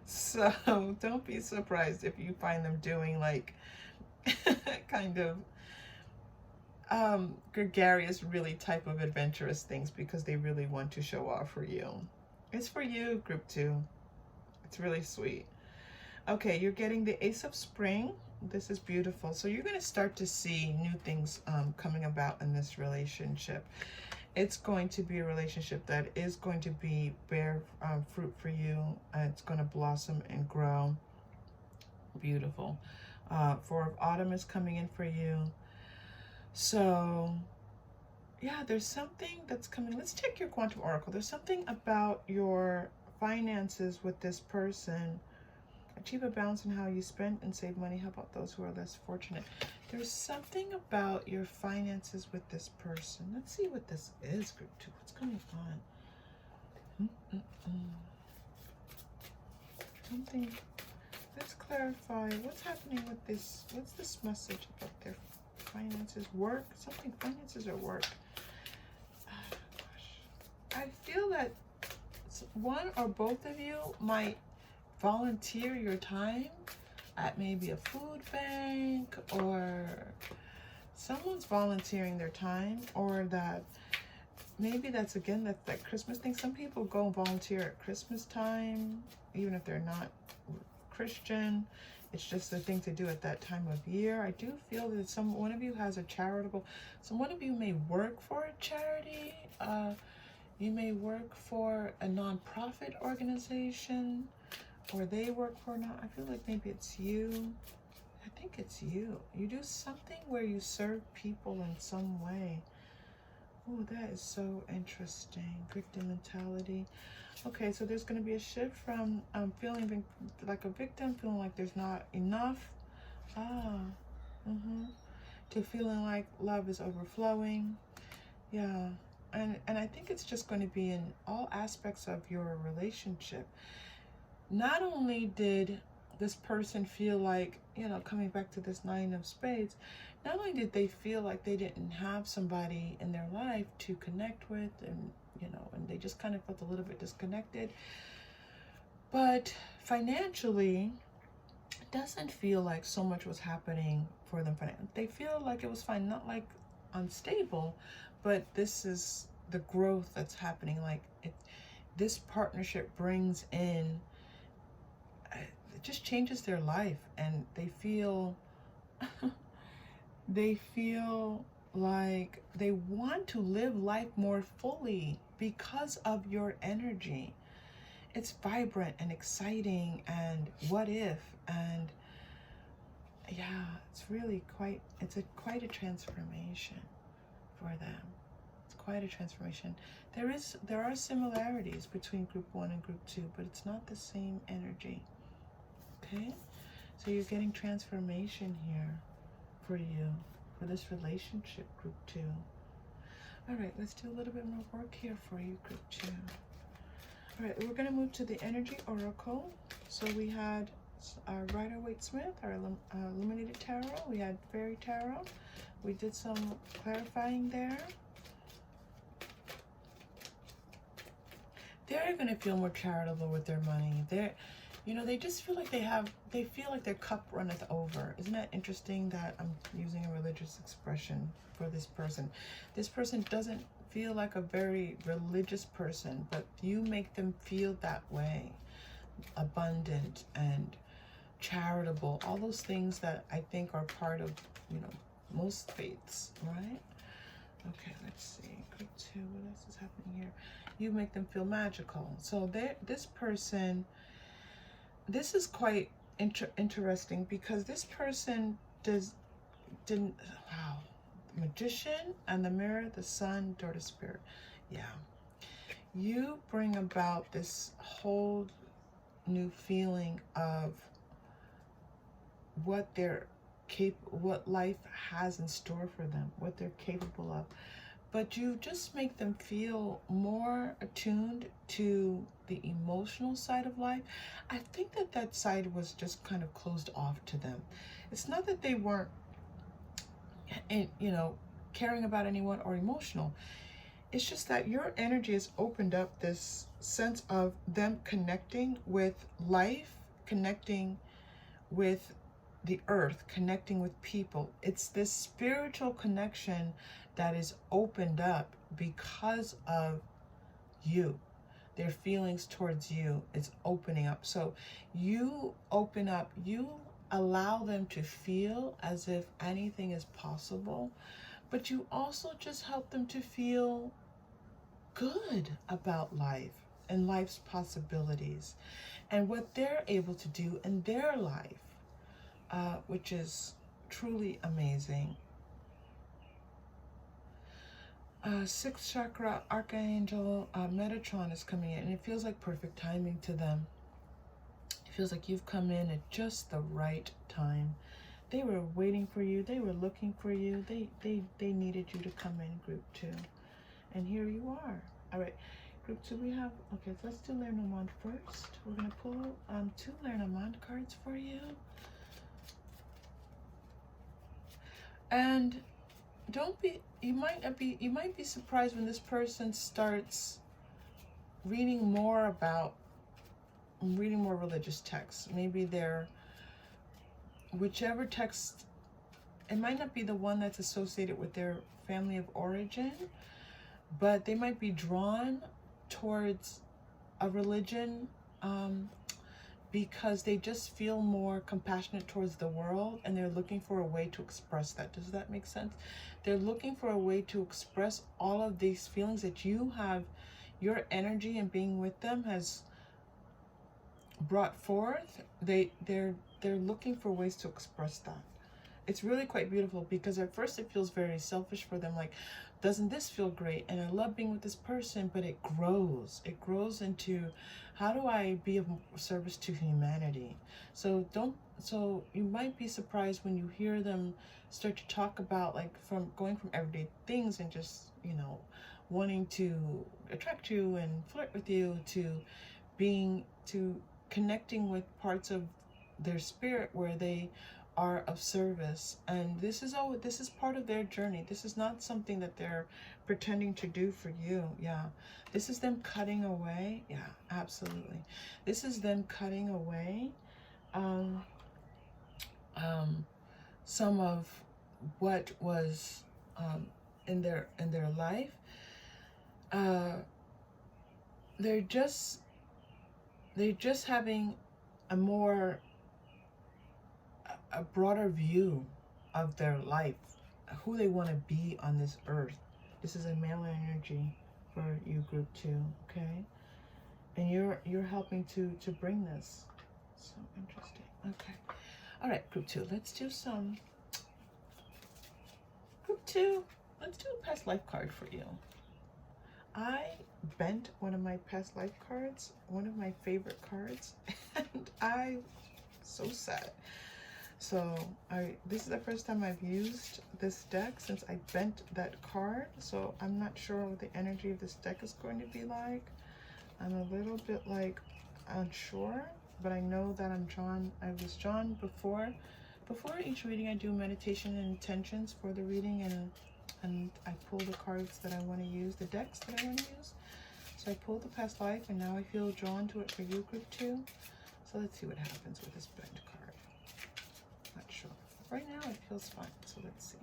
So don't be surprised if you find them doing like kind of gregarious, really type of adventurous things because they really want to show off for you. It's for you, group 2. It's really sweet. Okay, you're getting the Ace of Spring. This is beautiful. So you're going to start to see new things coming about in this relationship. It's going to be a relationship that is going to bear fruit for you. It's going to blossom and grow. Beautiful. 4 of Autumn is coming in for you. So, yeah, there's something that's coming. Let's check your Quantum Oracle. There's something about your finances with this person. Achieve a balance in how you spend and save money. How about those who are less fortunate? There's something about your finances with this person. Let's see what this is, group 2. What's going on? Something. Let's clarify. What's happening with this? What's this message about their finances? Work? Something, finances or work? Oh, gosh. I feel that one or both of you might volunteer your time at maybe a food bank, or someone's volunteering their time, or that maybe that's again that Christmas thing. Some people go and volunteer at Christmas time, even if they're not Christian. It's just the thing to do at that time of year. I do feel that one of you has a charitable, one of you may work for a charity. You may work for a nonprofit organization, or they work for I feel like maybe it's you. I think it's you. You do something where you serve people in some way. Oh, that is so interesting. Victim mentality. Okay, so there's going to be a shift from feeling like a victim, feeling like there's not enough, to feeling like love is overflowing. Yeah, and I think it's just going to be in all aspects of your relationship. Not only did this person feel like, you know, coming back to this 9 of Spades, not only did they feel like they didn't have somebody in their life to connect with, and, you know, and they just kind of felt a little bit disconnected, but financially, it doesn't feel like so much was happening for them. They feel like it was fine, not like unstable, but this is the growth that's happening. Like this partnership brings in, it just changes their life, and they feel like they want to live life more fully because of your energy. It's vibrant and exciting, and what if, and yeah, it's really quite a transformation for them. It's quite a transformation. There are similarities between group 1 and group 2, but it's not the same energy. Okay, so you're getting transformation here for you, for this relationship, group 2. All right, let's do a little bit more work here for you, group 2. All right, we're going to move to the energy oracle. So we had our Rider-Waite-Smith, our Illuminated Tarot. We had Fairy Tarot. We did some clarifying there. They're going to feel more charitable with their money. You know, they just feel like they feel like their cup runneth over. Isn't that interesting that I'm using a religious expression for this person? This person doesn't feel like a very religious person, but you make them feel that way. Abundant and charitable, all those things that I think are part of, you know, most faiths, right? Okay, let's see. Group 2, what else is happening here? You make them feel magical. So this person, this is quite interesting because this person didn't, wow, Magician and the Mirror, the Sun, Daughter Spirit. Yeah. You bring about this whole new feeling of what what life has in store for them, what they're capable of. But you just make them feel more attuned to the emotional side of life. I think that that side was just kind of closed off to them. It's not that they weren't, you know, caring about anyone or emotional. It's just that your energy has opened up this sense of them connecting with life, connecting with the earth, connecting with people. It's this spiritual connection that is opened up because of you. Their feelings towards you is opening up. So you open up, you allow them to feel as if anything is possible, but you also just help them to feel good about life and life's possibilities and what they're able to do in their life, which is truly amazing. Sixth chakra archangel Metatron is coming in, and it feels like perfect timing to them. It feels like you've come in at just the right time. They were waiting for you. They were looking for you. They needed you to come in, group 2. And here you are. All right, group 2, we have, okay, so let's do Lenormand first. We're going to pull 2 Lenormand cards for you. And you might be surprised when this person starts reading more religious texts. Maybe whichever text, it might not be the one that's associated with their family of origin, but they might be drawn towards a religion because they just feel more compassionate towards the world, and they're looking for a way to express that. Does that make sense? They're looking for a way to express all of these feelings that you have, your energy and being with them has brought forth. They're looking for ways to express that. It's really quite beautiful because at first it feels very selfish for them, like, doesn't this feel great? And I love being with this person, but it grows. It grows into, how do I be of service to humanity? So you might be surprised when you hear them start to talk about, like, going from everyday things and just, you know, wanting to attract you and flirt with you, to connecting with parts of their spirit where they are of service. And this is part of their journey. This is not something that they're pretending to do for you. Yeah, this is them cutting away. Yeah, absolutely. This is them cutting away some of what was in their life. They're just having a broader view of their life, who they want to be on this earth. This is a male energy for you, group 2, okay? And you're helping to bring this. So interesting. Okay. All right, group 2. Let's do some group 2. Let's do a past life card for you. I bent one of my past life cards, one of my favorite cards, and I'm so sad. So this is the first time I've used this deck since I bent that card. So I'm not sure what the energy of this deck is going to be like. I'm a little bit like unsure, but I know that I was drawn before each reading. I do meditation and intentions for the reading, and I pull the cards that I want to use, the decks that I want to use. So I pulled the past life, and now I feel drawn to it for you, group 2. So let's see what happens with this bent card. Not sure. Right now it feels fine. So let's see.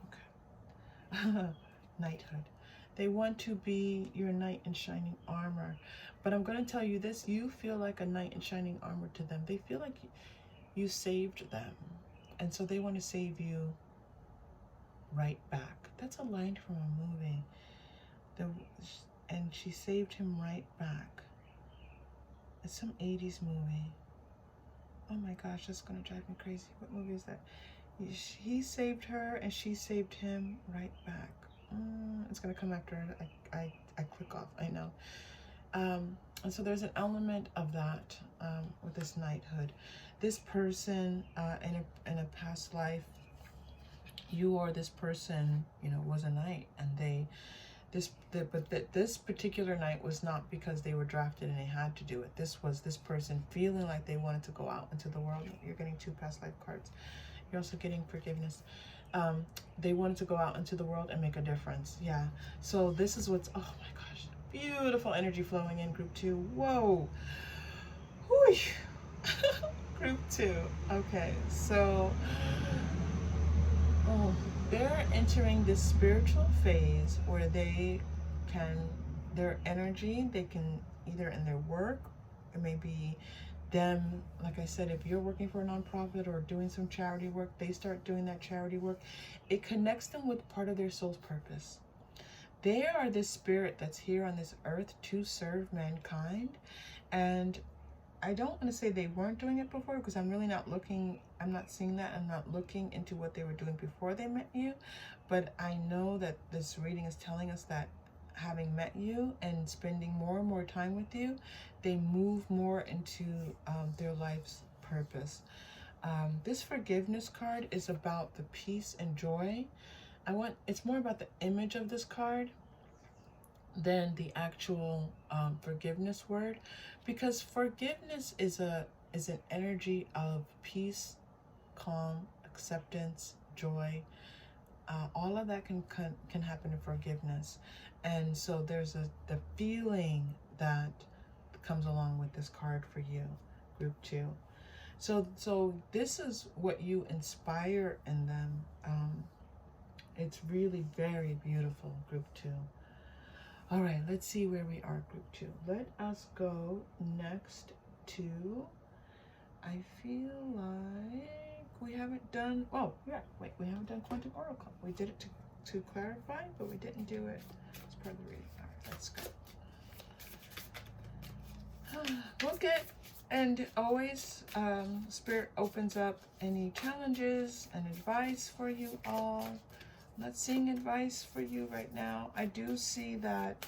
Okay. Knighthood. They want to be your knight in shining armor. But I'm going to tell you this. You feel like a knight in shining armor to them. They feel like you saved them. And so they want to save you right back. That's a line from a movie. And she saved him right back. It's some 80s movie. Oh my gosh, that's going to drive me crazy. What movie is that? He saved her and she saved him right back. It's going to come after I click off, I know. And so there's an element of that with this knighthood. This person in a past life, you or this person, you know, was a knight, and this particular knight was not because they were drafted and they had to do it. This was this person feeling like they wanted to go out into the world. You're getting 2 past life cards. You're also getting forgiveness. They wanted to go out into the world and make a difference. Yeah. So this is what's, oh my gosh, beautiful energy flowing in group 2. Whoa. Whoosh. Group 2. Okay. So, they're entering this spiritual phase where they can, their energy, they can either in their work, it may be them, like I said, if you're working for a nonprofit or doing some charity work, they start doing that charity work. It connects them with part of their soul's purpose. They are this spirit that's here on this earth to serve mankind. And I don't want to say they weren't doing it before, because I'm really not looking, I'm not seeing that. I'm not looking into what they were doing before they met you. But I know that this reading is telling us that having met you and spending more and more time with you, they move more into their life's purpose. This forgiveness card is about the peace and joy. It's more about the image of this card than the actual forgiveness word, because forgiveness is an energy of peace, calm, acceptance, joy. All of that can happen in forgiveness. And so there's the feeling that comes along with this card for you, group 2. So this is what you inspire in them. It's really very beautiful, group 2. All right, let's see where we are, group 2. Let us go next to, I feel like we haven't done, oh, yeah, wait, we haven't done Quantum Oracle. We did it to clarify, but we didn't do it as part of the reading. All right, let's go. We'll get, and always, Spirit opens up any challenges and advice for you all. I'm not seeing advice for you right now. I do see that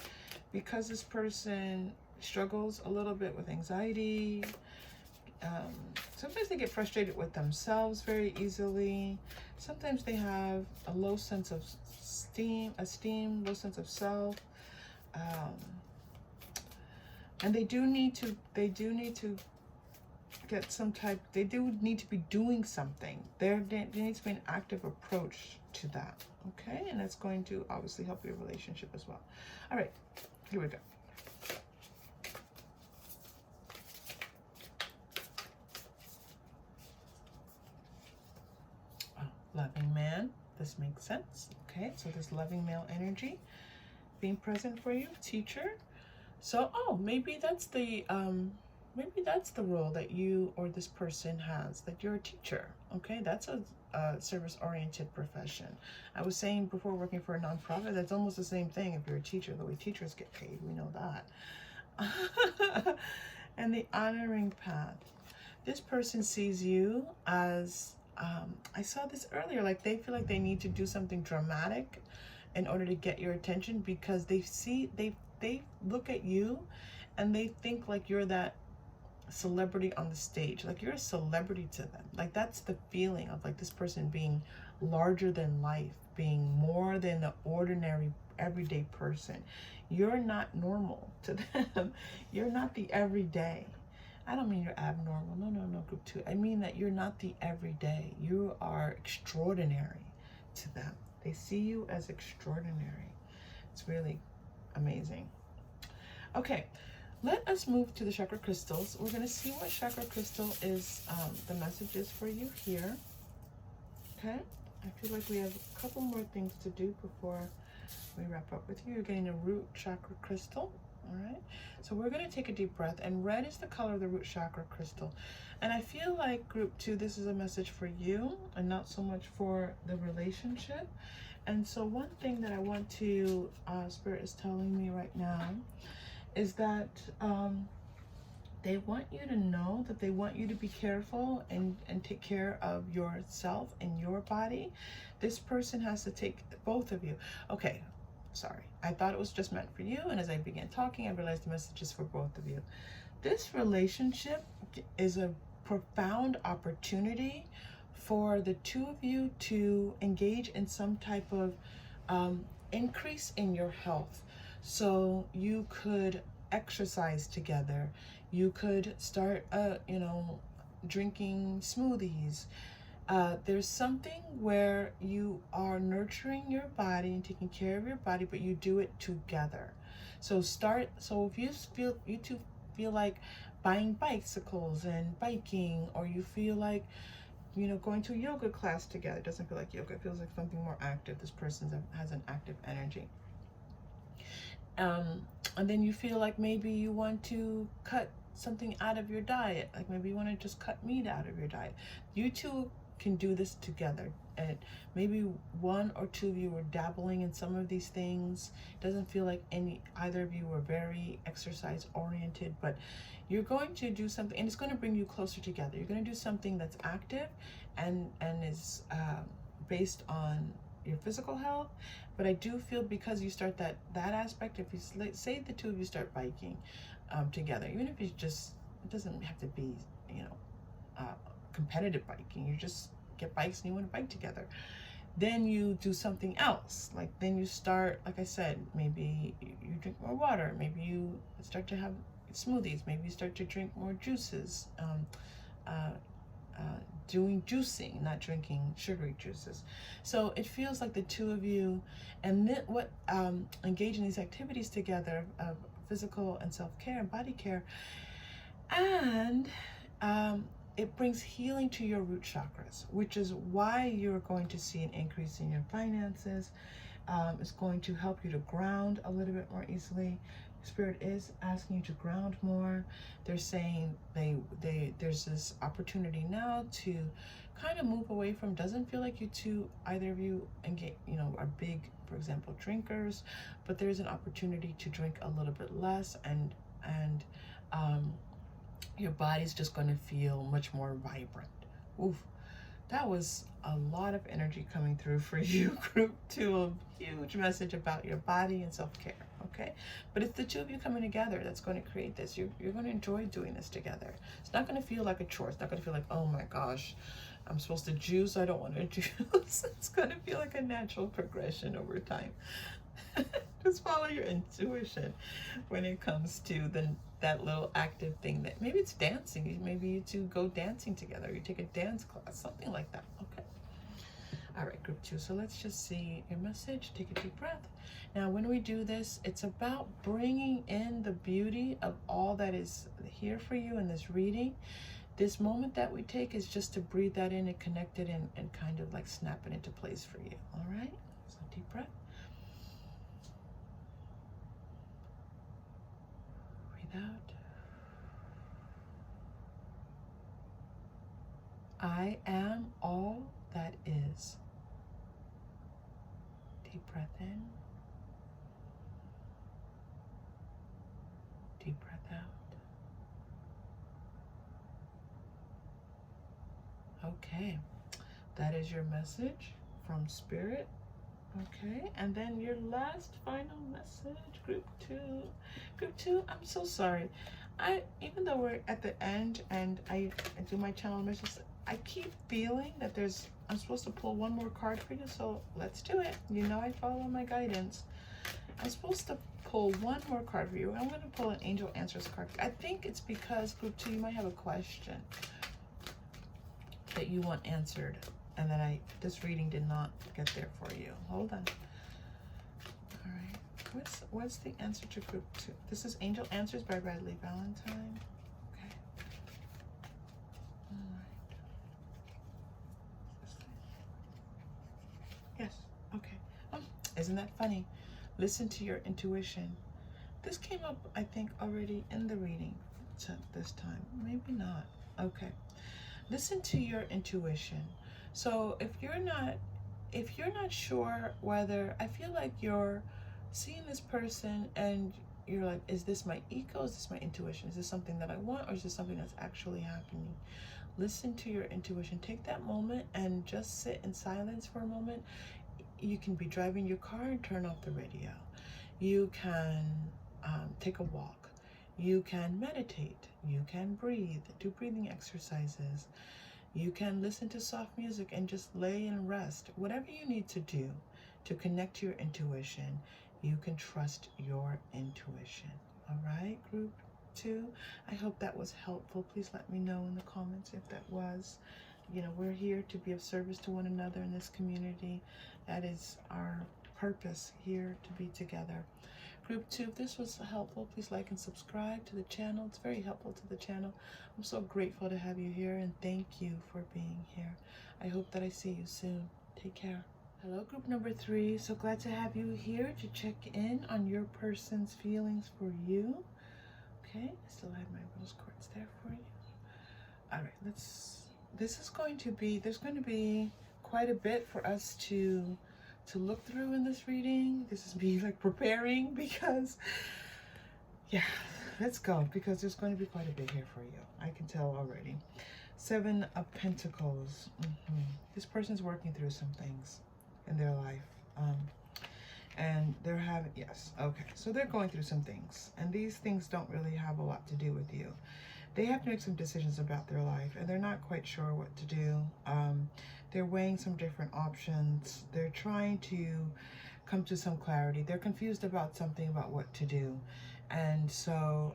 because this person struggles a little bit with anxiety, sometimes they get frustrated with themselves very easily. Sometimes they have a low sense of esteem, low sense of self. And they do need to get some type, they do need to be doing something. There needs to be an active approach to that. Okay, and that's going to obviously help your relationship as well. All right, here we go. Oh, loving man, this makes sense. Okay, so this loving male energy being present for you, teacher. So, maybe that's the role that you or this person has, that you're a teacher. Okay, that's a service-oriented profession. I was saying before, working for a nonprofit, that's almost the same thing if you're a teacher, the way teachers get paid, we know that. And the honoring path. This person sees you as, I saw this earlier, like they feel like they need to do something dramatic in order to get your attention, because they look at you and they think like you're that celebrity on the stage, like you're a celebrity to them. Like that's the feeling of like this person being larger than life, being more than the ordinary everyday person. You're not normal to them. You're not the everyday. I don't mean you're abnormal. No, group 2. I mean that you're not the everyday. You are extraordinary to them. They see you as extraordinary. It's really amazing. Okay, let us move to the chakra crystals. We're going to see what chakra crystal is, the message is for you here. Okay? I feel like we have a couple more things to do before we wrap up with you. You're getting a root chakra crystal. All right? So we're going to take a deep breath. And red is the color of the root chakra crystal. And I feel like group 2, this is a message for you and not so much for the relationship. And so one thing that I want to, Spirit is telling me right now, is that they want you to know that they want you to be careful and take care of yourself and your body. This person has to take, both of you. Okay, sorry. I thought it was just meant for you. And as I began talking, I realized the message is for both of you. This relationship is a profound opportunity for the two of you to engage in some type of increase in your health. So you could exercise together. You could start, drinking smoothies. There's something where you are nurturing your body and taking care of your body, but you do it together. So if you two feel like buying bicycles and biking, or you feel like, going to a yoga class together. It doesn't feel like yoga. It feels like something more active. This person has an active energy. And then you feel like maybe you want to cut something out of your diet. Like maybe you want to just cut meat out of your diet. You two can do this together. And maybe one or two of you are dabbling in some of these things. It doesn't feel like either of you are very exercise oriented, but you're going to do something, and it's going to bring you closer together. You're going to do something that's active and is based on your physical health. But I do feel, because you start that aspect, if you say the two of you start biking together, even if it doesn't have to be competitive biking. You just get bikes and you want to bike together. Then you do something else. Like then you start, like I said, maybe you drink more water. Maybe you start to have smoothies. Maybe you start to drink more juices. Doing juicing, not drinking sugary juices. So it feels like the two of you, and engage in these activities together of physical and self-care and body care, and it brings healing to your root chakras, which is why you're going to see an increase in your finances. It's going to help you to ground a little bit more easily. Spirit is asking you to ground more. They're saying there's this opportunity now to kind of move away from, doesn't feel like either of you are big, for example, drinkers, but there's an opportunity to drink a little bit less, and your body's just going to feel much more vibrant. Oof. That was a lot of energy coming through for you, group 2, a huge message about your body and self-care, okay? But it's the two of you coming together that's going to create this. You're going to enjoy doing this together. It's not going to feel like a chore. It's not going to feel like, oh my gosh, I'm supposed to juice, I don't want to juice. It's going to feel like a natural progression over time. Just follow your intuition when it comes to that little active thing. That maybe it's dancing. Maybe you two go dancing together. You take a dance class, something like that. Okay. All right, group 2. So let's just see your message. Take a deep breath. Now, when we do this, it's about bringing in the beauty of all that is here for you in this reading. This moment that we take is just to breathe that in and connect it and kind of like snap it into place for you. All right. So deep breath. Out. I am all that is. Deep breath in. Deep breath out. Okay, that is your message from Spirit. Okay, and then your last final message, group 2. Group 2, I'm so sorry. Even though we're at the end and I do my channel messages, I keep feeling that I'm supposed to pull one more card for you, so let's do it. I follow my guidance. I'm supposed to pull one more card for you. I'm going to pull an Angel Answers card. I think it's because, group 2, you might have a question that you want answered. And then this reading did not get there for you. Hold on. All right. What's the answer to group 2? This is Angel Answers by Bradley Valentine. Okay. All right. Yes. Okay. Isn't that funny? Listen to your intuition. This came up, I think, already in the reading this time. Maybe not. Okay. Listen to your intuition. So if you're not sure whether, I feel like you're seeing this person and you're like, is this my ego? Is this my intuition? Is this something that I want, or is this something that's actually happening? Listen to your intuition. Take that moment and just sit in silence for a moment. You can be driving your car and turn off the radio. You can take a walk. You can meditate. You can breathe, do breathing exercises. You can listen to soft music and just lay and rest. Whatever you need to do to connect to your intuition, you can trust your intuition. All right, group 2? I hope that was helpful. Please let me know in the comments if that was. You know, we're here to be of service to one another in this community. That is our purpose here, to be together. Group 2, if this was helpful, please like and subscribe to the channel. It's very helpful to the channel. I'm so grateful to have you here, and thank you for being here. I hope that I see you soon. Take care. Hello, group number 3. So glad to have you here to check in on your person's feelings for you. Okay, I still have my rose quartz there for you. All right, there's going to be quite a bit for us to look through in this reading. This is me like preparing, because yeah, let's go, because there's going to be quite a bit here for you. I can tell already. 7 of Pentacles. This person's working through some things in their life, and they're having, yes, okay, so they're going through some things, and these things don't really have a lot to do with you. They have to make some decisions about their life, and they're not quite sure what to do. They're weighing some different options. They're trying to come to some clarity. They're confused about something, about what to do. And so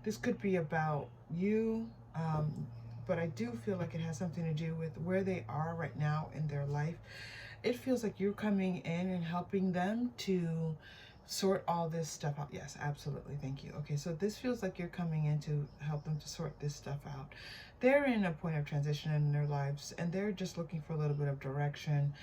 this could be about you, but I do feel like it has something to do with where they are right now in their life. It feels like you're coming in and helping them to sort all this stuff out. Yes, absolutely. Thank you. Okay, so this feels like you're coming in to help them to sort this stuff out. They're in a point of transition in their lives, and they're just looking for a little bit of direction.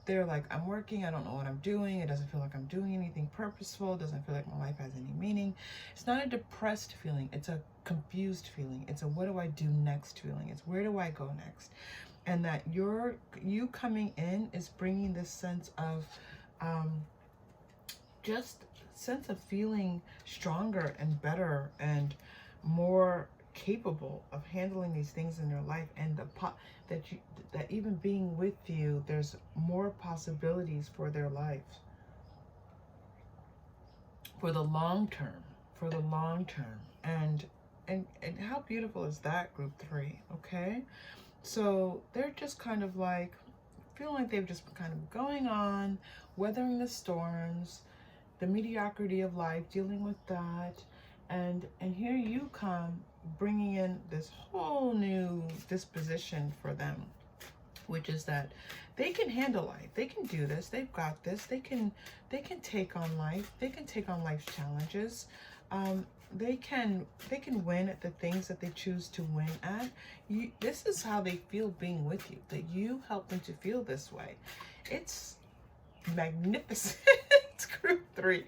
They're like, I'm working, I don't know what I'm doing. It doesn't feel like I'm doing anything purposeful. It doesn't feel like my life has any meaning. It's not a depressed feeling. It's a confused feeling. It's a what do I do next feeling. It's where do I go next? And that you coming in is bringing this sense of just sense of feeling stronger and better and more capable of handling these things in their life, and that even being with you, there's more possibilities for their life for the long term. And how beautiful is that, group 3? Okay, so they're just kind of like feeling like they've just been kind of going on, weathering the storms, the mediocrity of life, dealing with that, and here you come bringing in this whole new disposition for them, which is that they can handle life. They can do this. They've got this. They can take on life. They can take on life's challenges. They can win at the things that they choose to win at. This is how they feel being with you, that you help them to feel this way. It's magnificent. Group 3.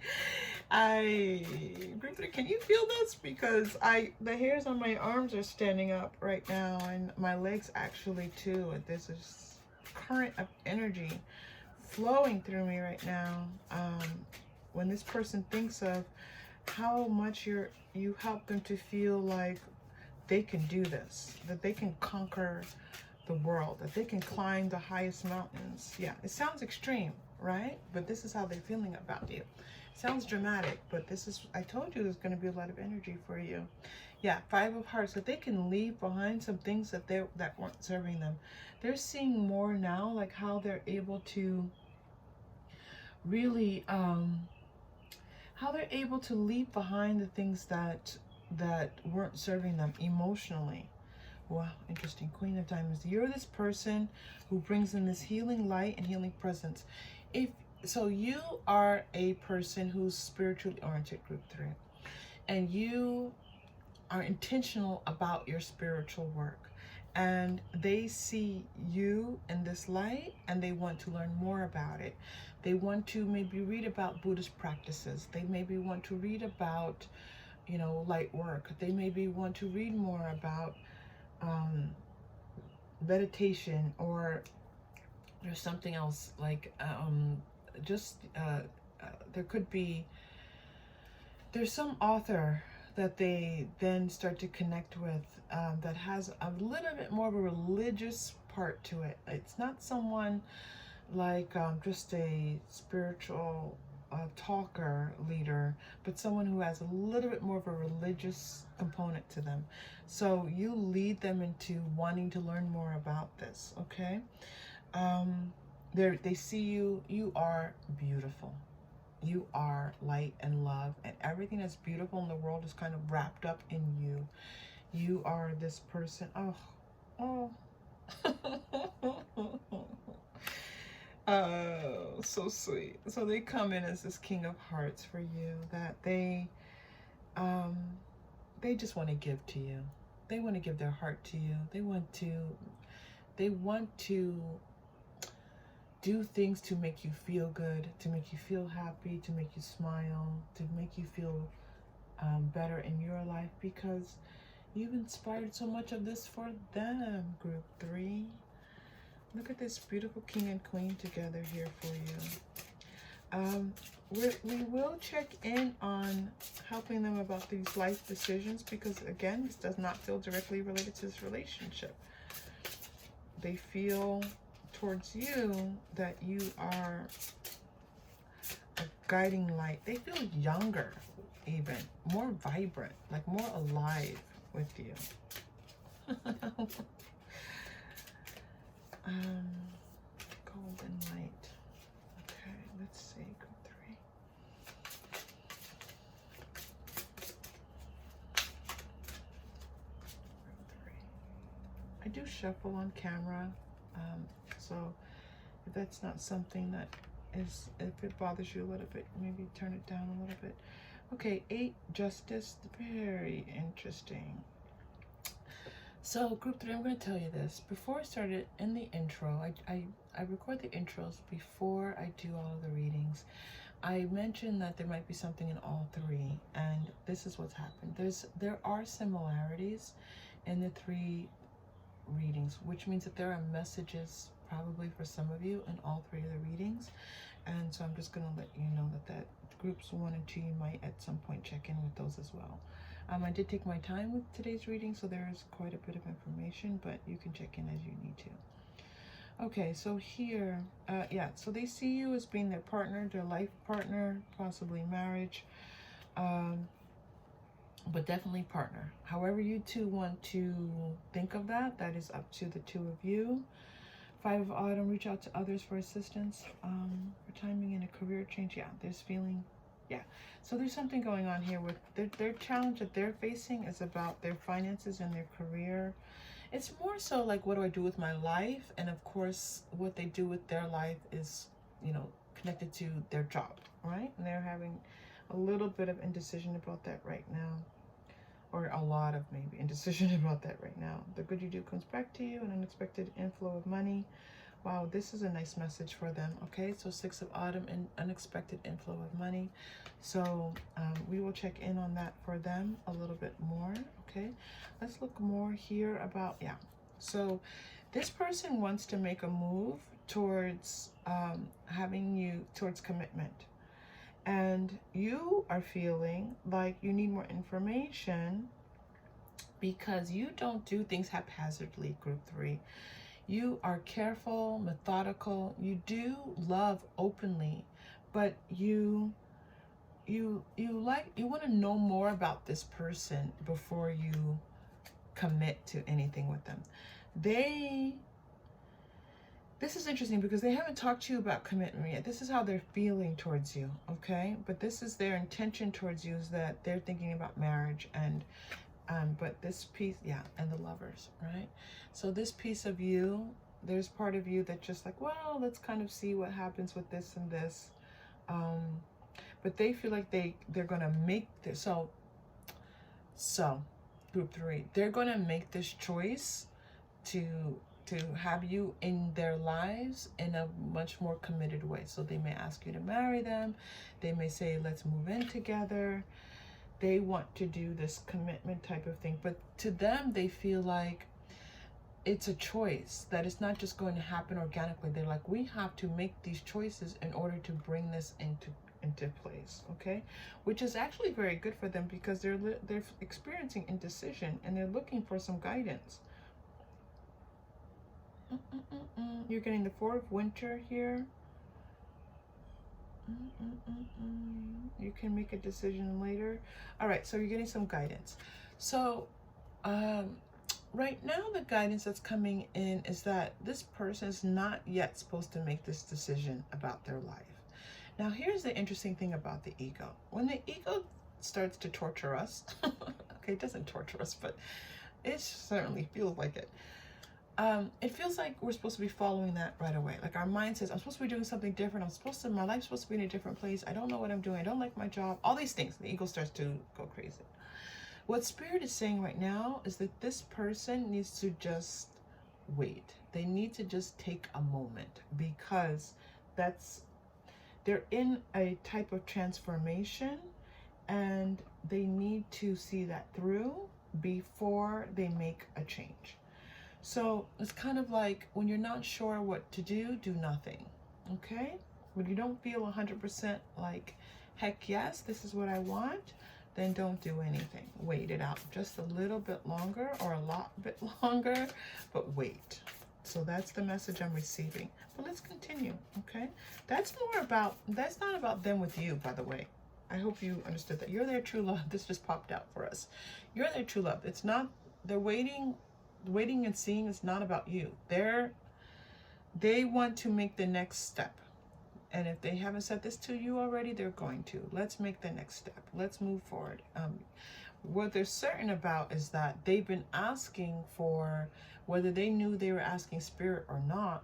Group 3, can you feel this? Because the hairs on my arms are standing up right now, and my legs actually too. And there's this current of energy flowing through me right now. When this person thinks of how much you help them to feel like they can do this, that they can conquer the world, that they can climb the highest mountains. Yeah, it sounds extreme, right? But this is how they're feeling about you. It sounds dramatic, but this is, I told you there's going to be a lot of energy for you. Yeah, 5 of Hearts, that they can leave behind some things that weren't serving them. They're seeing more now, like how they're able to really how they're able to leave behind the things that weren't serving them emotionally. Wow, interesting. Queen of Diamonds. You're this person who brings in this healing light and healing presence. So you are a person who's spiritually oriented, group 3, and you are intentional about your spiritual work, and they see you in this light and they want to learn more about it. They want to maybe read about Buddhist practices. They maybe want to read about, you know, light work. They maybe want to read more about meditation, or there's something else like there could be, there's some author that they then start to connect with that has a little bit more of a religious part to it. It's not someone like just a spiritual talker, leader, but someone who has a little bit more of a religious component to them. So you lead them into wanting to learn more about this, okay? They see you, you are beautiful. You are light and love, and everything that's beautiful in the world is kind of wrapped up in you. You are this person. Oh. Oh, so sweet. So they come in as this King of Hearts for you, that they just want to give to you. They want to give their heart to you. They want to do things to make you feel good, to make you feel happy, to make you smile, to make you feel better in your life, because you've inspired so much of this for them, group 3. Look at this beautiful king and queen together here for you. We will check in on helping them about these life decisions, because again, this does not feel directly related to this relationship. They feel towards you that you are a guiding light. They feel younger, even more vibrant, like more alive with you. Golden light. Okay, let's see, group 3. I do shuffle on camera, so if that's not something that is, if it bothers you a little bit, maybe turn it down a little bit. Okay, 8, justice, very interesting. So group 3, I'm going to tell you this. Before I started in the intro, I record the intros before I do all of the readings. I mentioned that there might be something in all 3, and this is what's happened. There are similarities in the 3 readings, which means that there are messages probably for some of you in all 3 of the readings. And so I'm just going to let you know that groups 1 and 2, you might at some point check in with those as well. I did take my time with today's reading, so there is quite a bit of information, but you can check in as you need to. Okay, so here, yeah, so they see you as being their partner, their life partner, possibly marriage, but definitely partner. However you two want to think of that, that is up to the 2 of you. 5 of Autumn, reach out to others for assistance, for timing in a career change. Yeah, there's feeling, yeah. So there's something going on here with their challenge that they're facing is about their finances and their career. It's more so like, what do I do with my life? And of course, what they do with their life is, you know, connected to their job, right? And they're having a little bit of indecision about that right now. Or a lot of maybe indecision about that right now. The good you do comes back to you, an unexpected inflow of money. Wow, this is a nice message for them. Okay, so 6 of Autumn, and unexpected inflow of money. So we will check in on that for them a little bit more. Okay, let's look more here about, yeah. So this person wants to make a move towards towards commitment. And you are feeling like you need more information because you don't do things haphazardly, group 3. You are careful, methodical. You do love openly, but you want to know more about this person before you commit to anything with them. This is interesting because they haven't talked to you about commitment yet. This is how they're feeling towards you, okay? But this is their intention towards you, is that they're thinking about marriage, and but this piece, yeah, and the lovers, right? So this piece of you, there's part of you that's just like, well, let's kind of see what happens with this and this. But they feel like they're gonna make this. So group 3, they're gonna make this choice to have you in their lives in a much more committed way. So they may ask you to marry them. They may say, let's move in together. They want to do this commitment type of thing. But to them, they feel like it's a choice, that it's not just going to happen organically. They're like, we have to make these choices in order to bring this into place, okay? Which is actually very good for them, because they're experiencing indecision and they're looking for some guidance. You're getting the 4 of winter here. You can make a decision later. All right, so you're getting some guidance. So right now, the guidance that's coming in is that this person is not yet supposed to make this decision about their life. Now, here's the interesting thing about the ego. When the ego starts to torture us, okay, it doesn't torture us, but it certainly feels like it. It feels like we're supposed to be following that right away. Like our mind says, I'm supposed to be doing something different. My life's supposed to be in a different place. I don't know what I'm doing. I don't like my job. All these things. The ego starts to go crazy. What Spirit is saying right now is that this person needs to just wait. They need to just take a moment, because they're in a type of transformation and they need to see that through before they make a change. So it's kind of like when you're not sure what to do nothing, okay? When you don't feel 100% like, heck yes, this is what I want, then don't do anything. Wait it out just a little bit longer, or a lot bit longer, but wait. So that's the message I'm receiving. But let's continue, okay? That's not about them with you, by the way. I hope you understood that. You're their true love. This just popped out for us. You're their true love. It's not, they're waiting and seeing is not about you. They want to make the next step. And if they haven't said this to you already, they're going to. Let's make the next step. Let's move forward. What they're certain about is that they've been asking for, whether they knew they were asking Spirit or not,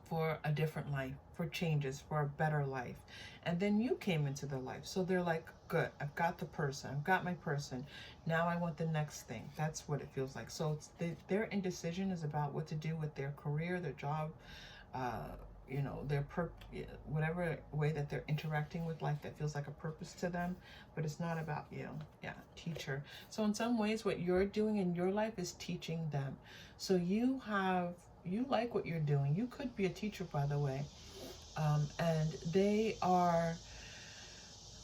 for a different life, for changes, for a better life. And then you came into their life. So they're like, good, I've got the person, I've got my person. Now I want the next thing. That's what it feels like. So their indecision is about what to do with their career, their job, you know, whatever way that they're interacting with life that feels like a purpose to them, but it's not about you. Yeah, teacher. So in some ways, what you're doing in your life is teaching them. So you like what you're doing. You could be a teacher, by the way. And they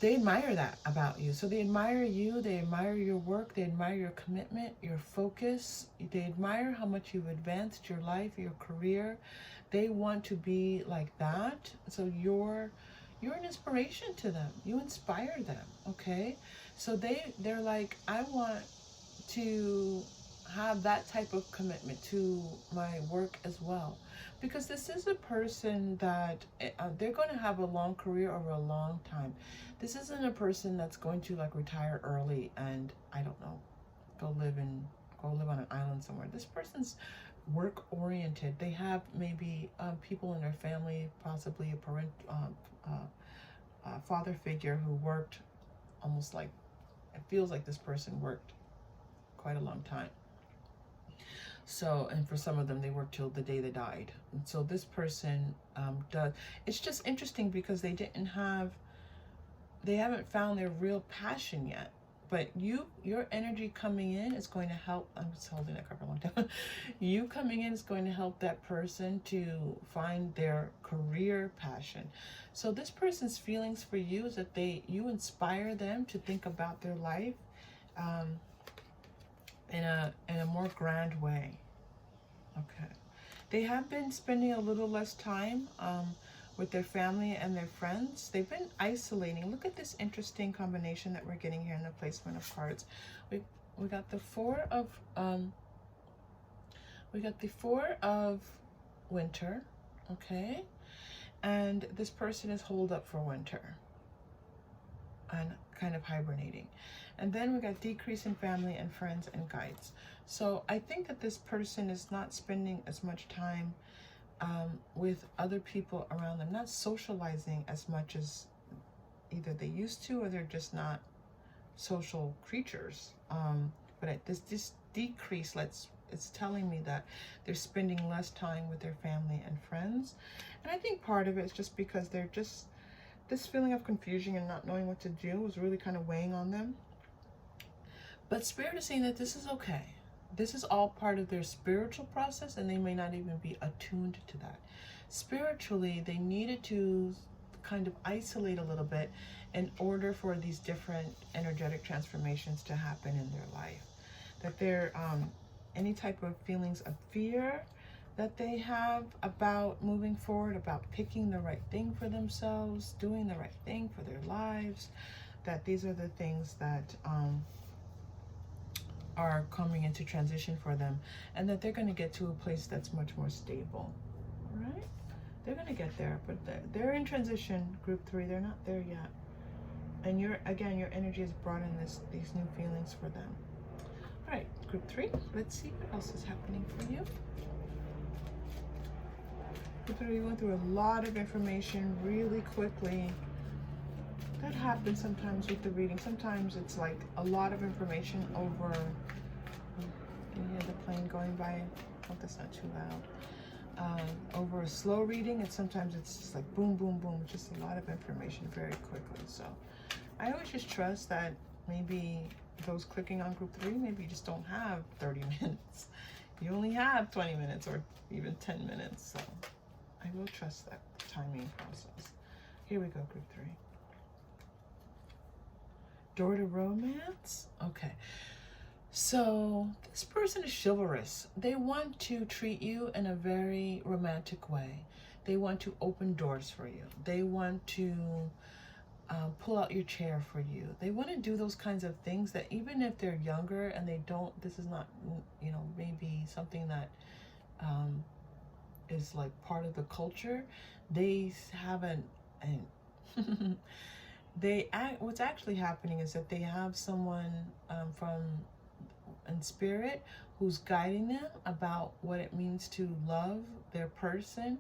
admire that about you. So they admire you, they admire your work, they admire your commitment, your focus. They admire how much you've advanced your life, your career. They want to be like that. So you're an inspiration to them. You inspire them, okay? So they're like, I want to have that type of commitment to my work as well, because this is a person that they're going to have a long career over a long time. This isn't a person that's going to like retire early and, I don't know, go live on an island somewhere. This person's work oriented. They have maybe people in their family, possibly a father figure who worked almost like, it feels like this person worked quite a long time. So, and for some of them, they worked till the day they died. And so this person does. It's just interesting because they haven't found their real passion yet. But your energy coming in is going to help. I'm just holding that card for a long time. You coming in is going to help that person to find their career passion. So this person's feelings for you is that you inspire them to think about their life in a more grand way. Okay. They have been spending a little less time with their family and their friends. They've been isolating. Look at this interesting combination that we're getting here in the placement of cards. We got the four of winter, okay? And this person is holed up for winter. kind of hibernating. And then we got decrease in family and friends and guides. So I think that this person is not spending as much time with other people around them, not socializing as much as either they used to, or they're just not social creatures. But this decrease, it's telling me that they're spending less time with their family and friends. And I think part of it is just because they're just, this feeling of confusion and not knowing what to do is really kind of weighing on them. But Spirit is saying that this is okay. This is all part of their spiritual process, and they may not even be attuned to that. Spiritually, they needed to kind of isolate a little bit in order for these different energetic transformations to happen in their life. That they're any type of feelings of fear that they have about moving forward, about picking the right thing for themselves, doing the right thing for their lives, that these are the things that are coming into transition for them, and that they're going to get to a place that's much more stable, right? They're going to get there, but they're in transition, group 3. They're not there yet. And your energy has brought in these new feelings for them. All right, group 3, let's see what else is happening for you. Group 3, we went through a lot of information really quickly. That happens sometimes with the reading. Sometimes it's like a lot of information over, can you hear the plane going by? I hope that's not too loud. Over a slow reading, and sometimes it's just like boom, boom, boom, just a lot of information very quickly. So I always just trust that maybe those clicking on group 3, maybe you just don't have 30 minutes. You only have 20 minutes or even 10 minutes. So I will trust that timing process. Here we go, group 3. Door to romance. Okay, so this person is chivalrous. They want to treat you in a very romantic way. They want to open doors for you. They want to pull out your chair for you. They want to do those kinds of things that even if they're younger and they don't, this is not, you know, maybe something that is like part of the culture, they haven't, and what's actually happening is that they have someone from in spirit who's guiding them about what it means to love their person,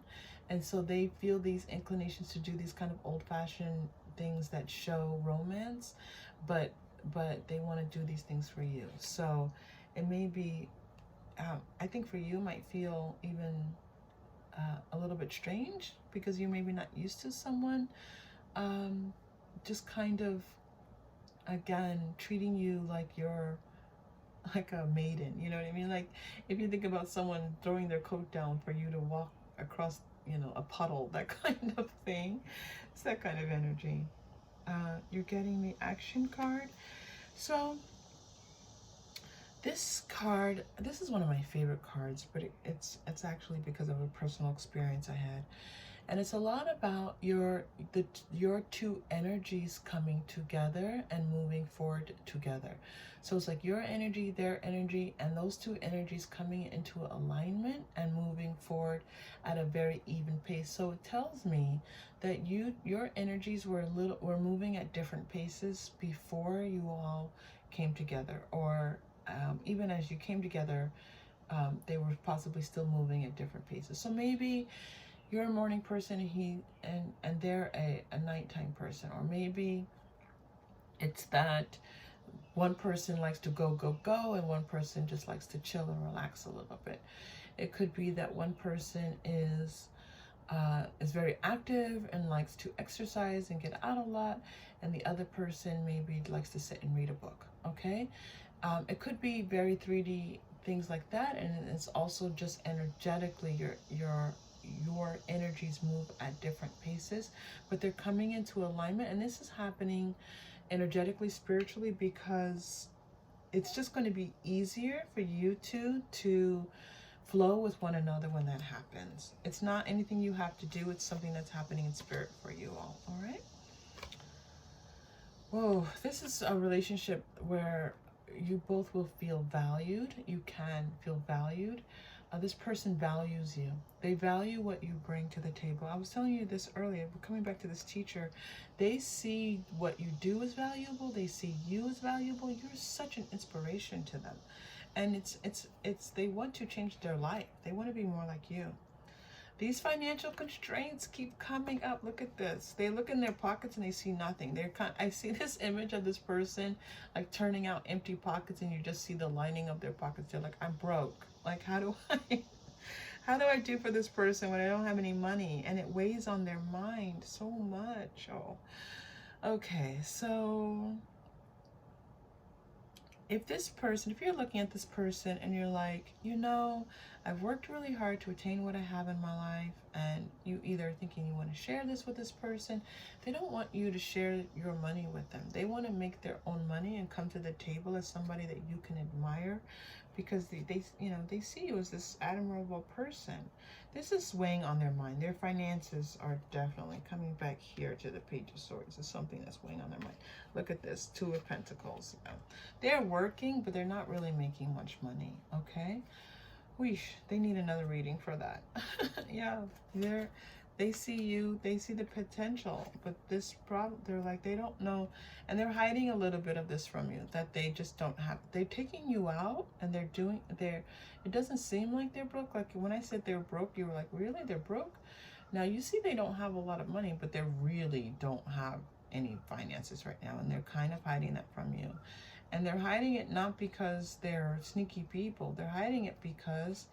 and so they feel these inclinations to do these kind of old-fashioned things that show romance, but they want to do these things for you. So it may be, I think for you, might feel even a little bit strange because you maybe not used to someone just kind of, again, treating you like you're like a maiden, you know what I mean? Like if you think about someone throwing their coat down for you to walk across, you know, a puddle, that kind of thing. It's that kind of energy. You're getting the action card. So this card, this is one of my favorite cards, but it's actually because of a personal experience I had. And it's a lot about your two energies coming together and moving forward together. So it's like your energy, their energy, and those two energies coming into alignment and moving forward at a very even pace. So it tells me that your energies were moving at different paces before you all came together, or even as you came together, they were possibly still moving at different paces. So maybe you're a morning person and they're a nighttime person, or maybe it's that one person likes to go and one person just likes to chill and relax a little bit. It could be that one person is very active and likes to exercise and get out a lot, and the other person maybe likes to sit and read a book. Okay, it could be very 3D things like that, and it's also just energetically your energies move at different paces, but they're coming into alignment. And this is happening energetically, spiritually, because it's just going to be easier for you to flow with one another when that happens. It's not anything you have to do. It's something that's happening in spirit for you all right? Whoa, this is a relationship where you both will feel valued. You can feel valued. This person values you. They value what you bring to the table. I was telling you this earlier, but coming back to this teacher, they see what you do as valuable. They see you as valuable. You're such an inspiration to them. And they want to change their life. They want to be more like you. These financial constraints keep coming up. Look at this. They look in their pockets and they see nothing. I see this image of this person like turning out empty pockets, and you just see the lining of their pockets. They're like, I'm broke. Like, how do I do for this person when I don't have any money? And it weighs on their mind so much. Oh, okay. So if you're looking at this person and you're like, I've worked really hard to attain what I have in my life, and you either thinking you want to share this with this person, they don't want you to share your money with them. They want to make their own money and come to the table as somebody that you can admire, because they see you as this admirable person. This is weighing on their mind. Their finances are definitely coming back here to the Page of Swords. It's something that's weighing on their mind. Look at this, Two of Pentacles. They're working, but they're not really making much money, okay? Weesh, they need another reading for that. Yeah, they see you, they see the potential, but this problem, they're like, they don't know, and they're hiding a little bit of this from you, that they just don't have. They're taking you out, and it doesn't seem like they're broke. Like when I said they're broke, you were like, really, they're broke? Now you see they don't have a lot of money, but they really don't have any finances right now, and they're kind of hiding that from you. And they're hiding it not because they're sneaky people. They're hiding it because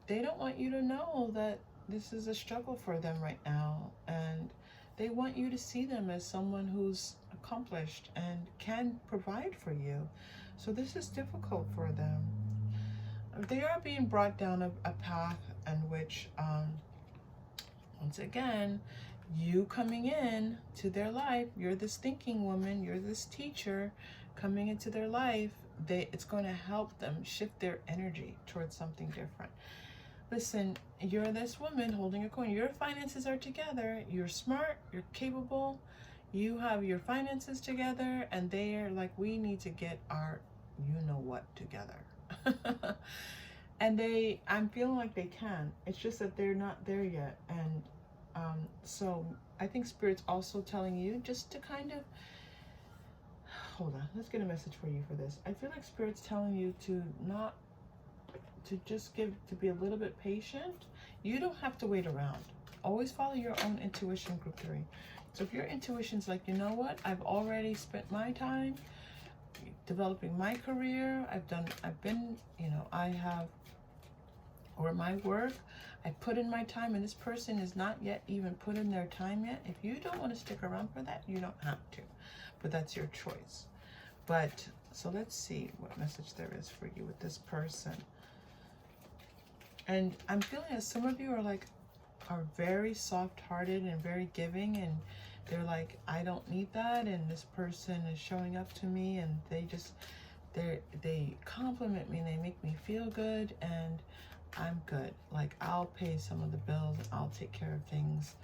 they don't want you to know that this is a struggle for them right now. And they want you to see them as someone who's accomplished and can provide for you. So this is difficult for them. They are being brought down a path in which, once again, you coming in to their life, you're this thinking woman, you're this teacher, coming into their life, it's going to help them shift their energy towards something different. Listen, you're this woman holding a coin. Your finances are together. You're smart. You're capable. You have your finances together, and they are like, we need to get our you-know-what together. And I'm feeling like they can. It's just that they're not there yet. And so I think Spirit's also telling you just to kind of, hold on, let's get a message for you for this. I feel like Spirit's telling you to be a little bit patient. You don't have to wait around. Always follow your own intuition, Group 3. So if your intuition's like, you know what, I've already spent my time developing my career, or my work, I put in my time, and this person is not yet even put in their time yet. If you don't want to stick around for that, you don't have to, but that's your choice. But so let's see what message there is for you with this person. And I'm feeling that some of you are very soft-hearted and very giving, and they're like, I don't need that, and this person is showing up to me, and they compliment me, and they make me feel good, and I'm good. Like, I'll pay some of the bills, and I'll take care of things.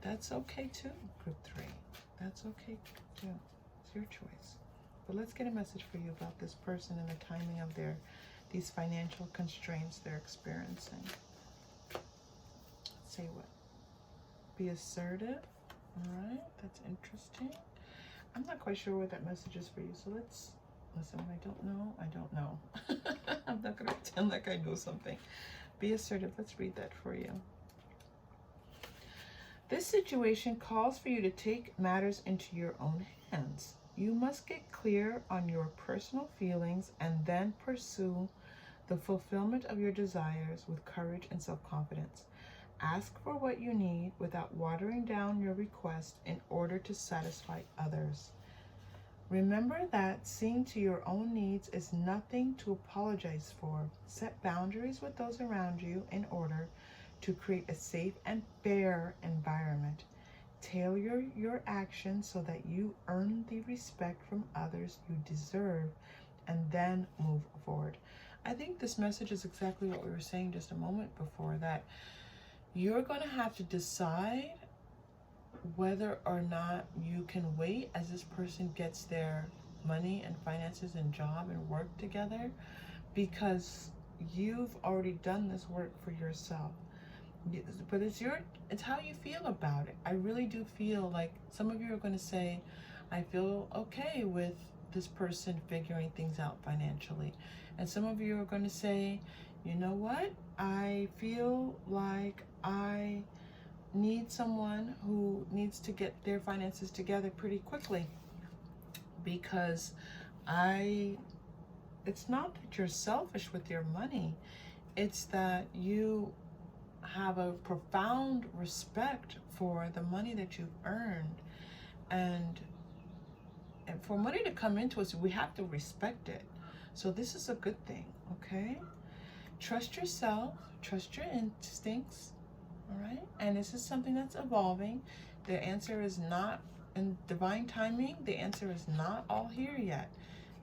That's okay too, Group 3. That's okay too. It's your choice. But let's get a message for you about this person and the timing of these financial constraints they're experiencing. Say what? Be assertive. All right, that's interesting. I'm not quite sure what that message is for you, so let's listen. When I don't know, I don't know. I'm not going to pretend like I know something. Be assertive. Let's read that for you. This situation calls for you to take matters into your own hands. You must get clear on your personal feelings and then pursue the fulfillment of your desires with courage and self-confidence. Ask for what you need without watering down your request in order to satisfy others. Remember that seeing to your own needs is nothing to apologize for. Set boundaries with those around you in order to create a safe and fair environment. Tailor your actions so that you earn the respect from others you deserve, and then move forward. I think this message is exactly what we were saying just a moment before, that you're going to have to decide whether or not you can wait as this person gets their money and finances and job and work together, because you've already done this work for yourself. But it's how you feel about it. I really do feel like some of you are going to say, I feel okay with this person figuring things out financially. And some of you are going to say, you know what? I feel like I need someone who needs to get their finances together pretty quickly, because it's not that you're selfish with your money. It's that you have a profound respect for the money that you've earned, and for money to come into us, we have to respect it. So this is a good thing, okay? Trust yourself, trust your instincts, all right? And this is something that's evolving. The answer is not in divine timing. The answer is not all here yet.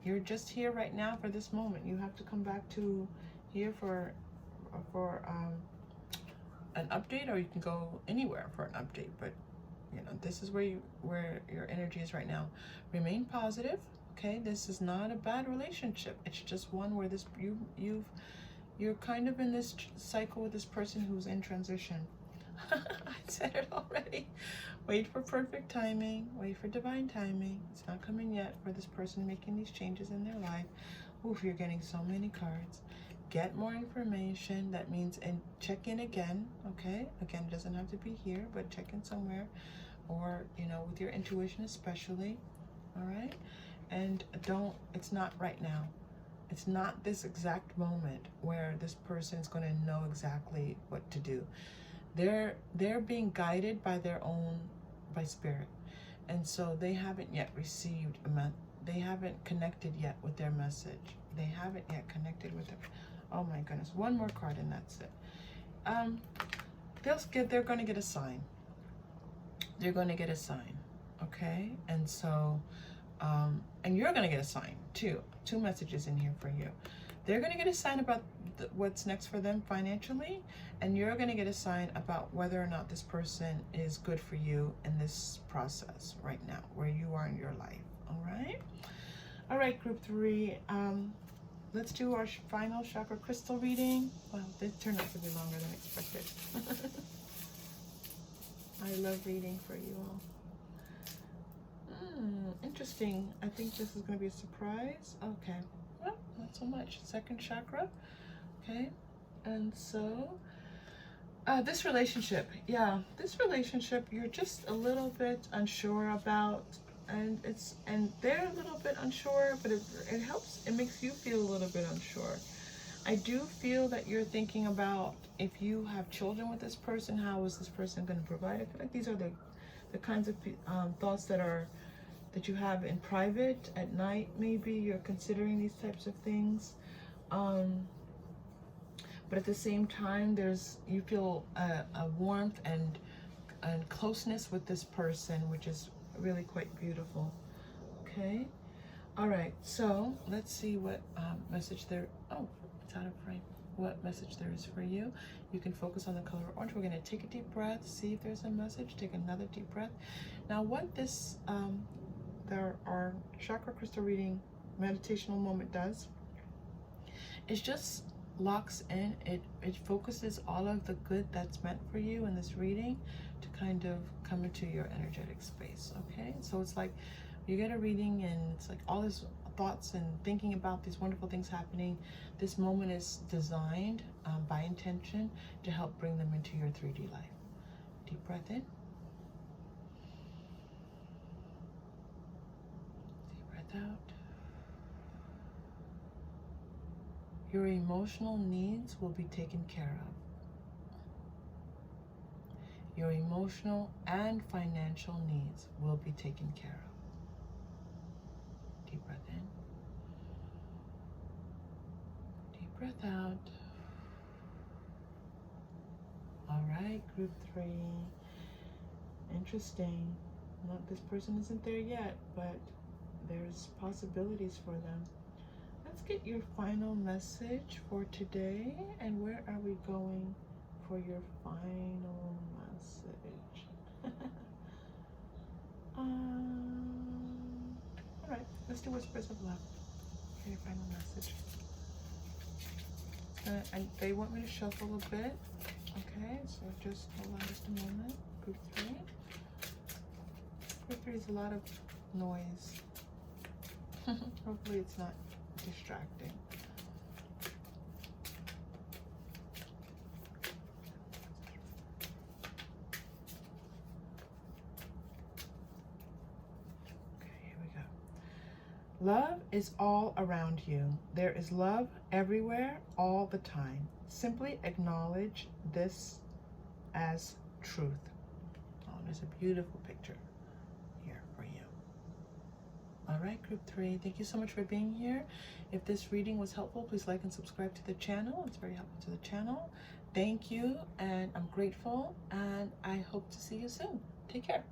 You're just here right now for this moment. You have to come back to here for an update, or you can go anywhere for an update. But you know, this is where your energy is right now. Remain positive, okay? This is not a bad relationship. It's just one where you're kind of in this cycle with this person who's in transition. I said it already. Wait for perfect timing. Wait for divine timing. It's not coming yet for this person making these changes in their life. Oof, you're getting so many cards. Get more information. That means, and check in again, okay? Again, it doesn't have to be here, but check in somewhere, or, you know, with your intuition especially, all right? And it's not right now. It's not this exact moment where this person is going to know exactly what to do. They're being guided by by spirit. And so they haven't yet received they haven't connected yet with their message. They haven't yet connected with it. Oh my goodness, one more card and that's it. They're going to get a sign. They're going to get a sign, okay? And so, and you're going to get a sign too. Two messages in here for you. They're going to get a sign about what's next for them financially, and you're going to get a sign about whether or not this person is good for you in this process right now, where you are in your life, all right? All right, group 3. Let's do our final chakra crystal reading. Well, this turned out to be longer than expected. I love reading for you all. Interesting. I think this is going to be a surprise. Okay. Well, not so much. Second chakra. Okay. And so, this relationship. Yeah, this relationship you're just a little bit unsure about. And they're a little bit unsure, but it helps. It makes you feel a little bit unsure. I do feel that you're thinking about, if you have children with this person, how is this person going to provide? I feel like these are the kinds of thoughts that you have in private at night. Maybe you're considering these types of things, but at the same time, you feel a warmth and closeness with this person, which is really quite beautiful. Okay. All right. So let's see what message there. Oh, it's out of frame. What message there is for you. You can focus on the color orange. We're going to take a deep breath, see if there's a message. Take another deep breath. Now, what this our chakra crystal reading meditational moment does is just locks in. It focuses all of the good that's meant for you in this reading to kind of come into your energetic space. Okay, so it's like you get a reading and it's like all these thoughts and thinking about these wonderful things happening. This moment is designed by intention to help bring them into your 3D life. Deep breath in. Deep breath out. Your emotional needs will be taken care of. Your emotional and financial needs will be taken care of. Deep breath in. Deep breath out. All right, group 3. Interesting. Not, this person isn't there yet, but there's possibilities for them. Let's get your final message for today. And where are we going for your final message? All right, let's do Whispers of Love for your final message. They want me to shuffle a bit. Okay, so just hold on just a moment. Group 3. Group 3 is a lot of noise. Hopefully it's not distracting. Okay, here we go. Love is all around you. There is love everywhere, all the time. Simply acknowledge this as truth. Oh, there's a beautiful picture here for you. All right, group 3, thank you so much for being here. If this reading was helpful, please like and subscribe to the channel. It's very helpful to the channel. Thank you, and I'm grateful, and I hope to see you soon. Take care.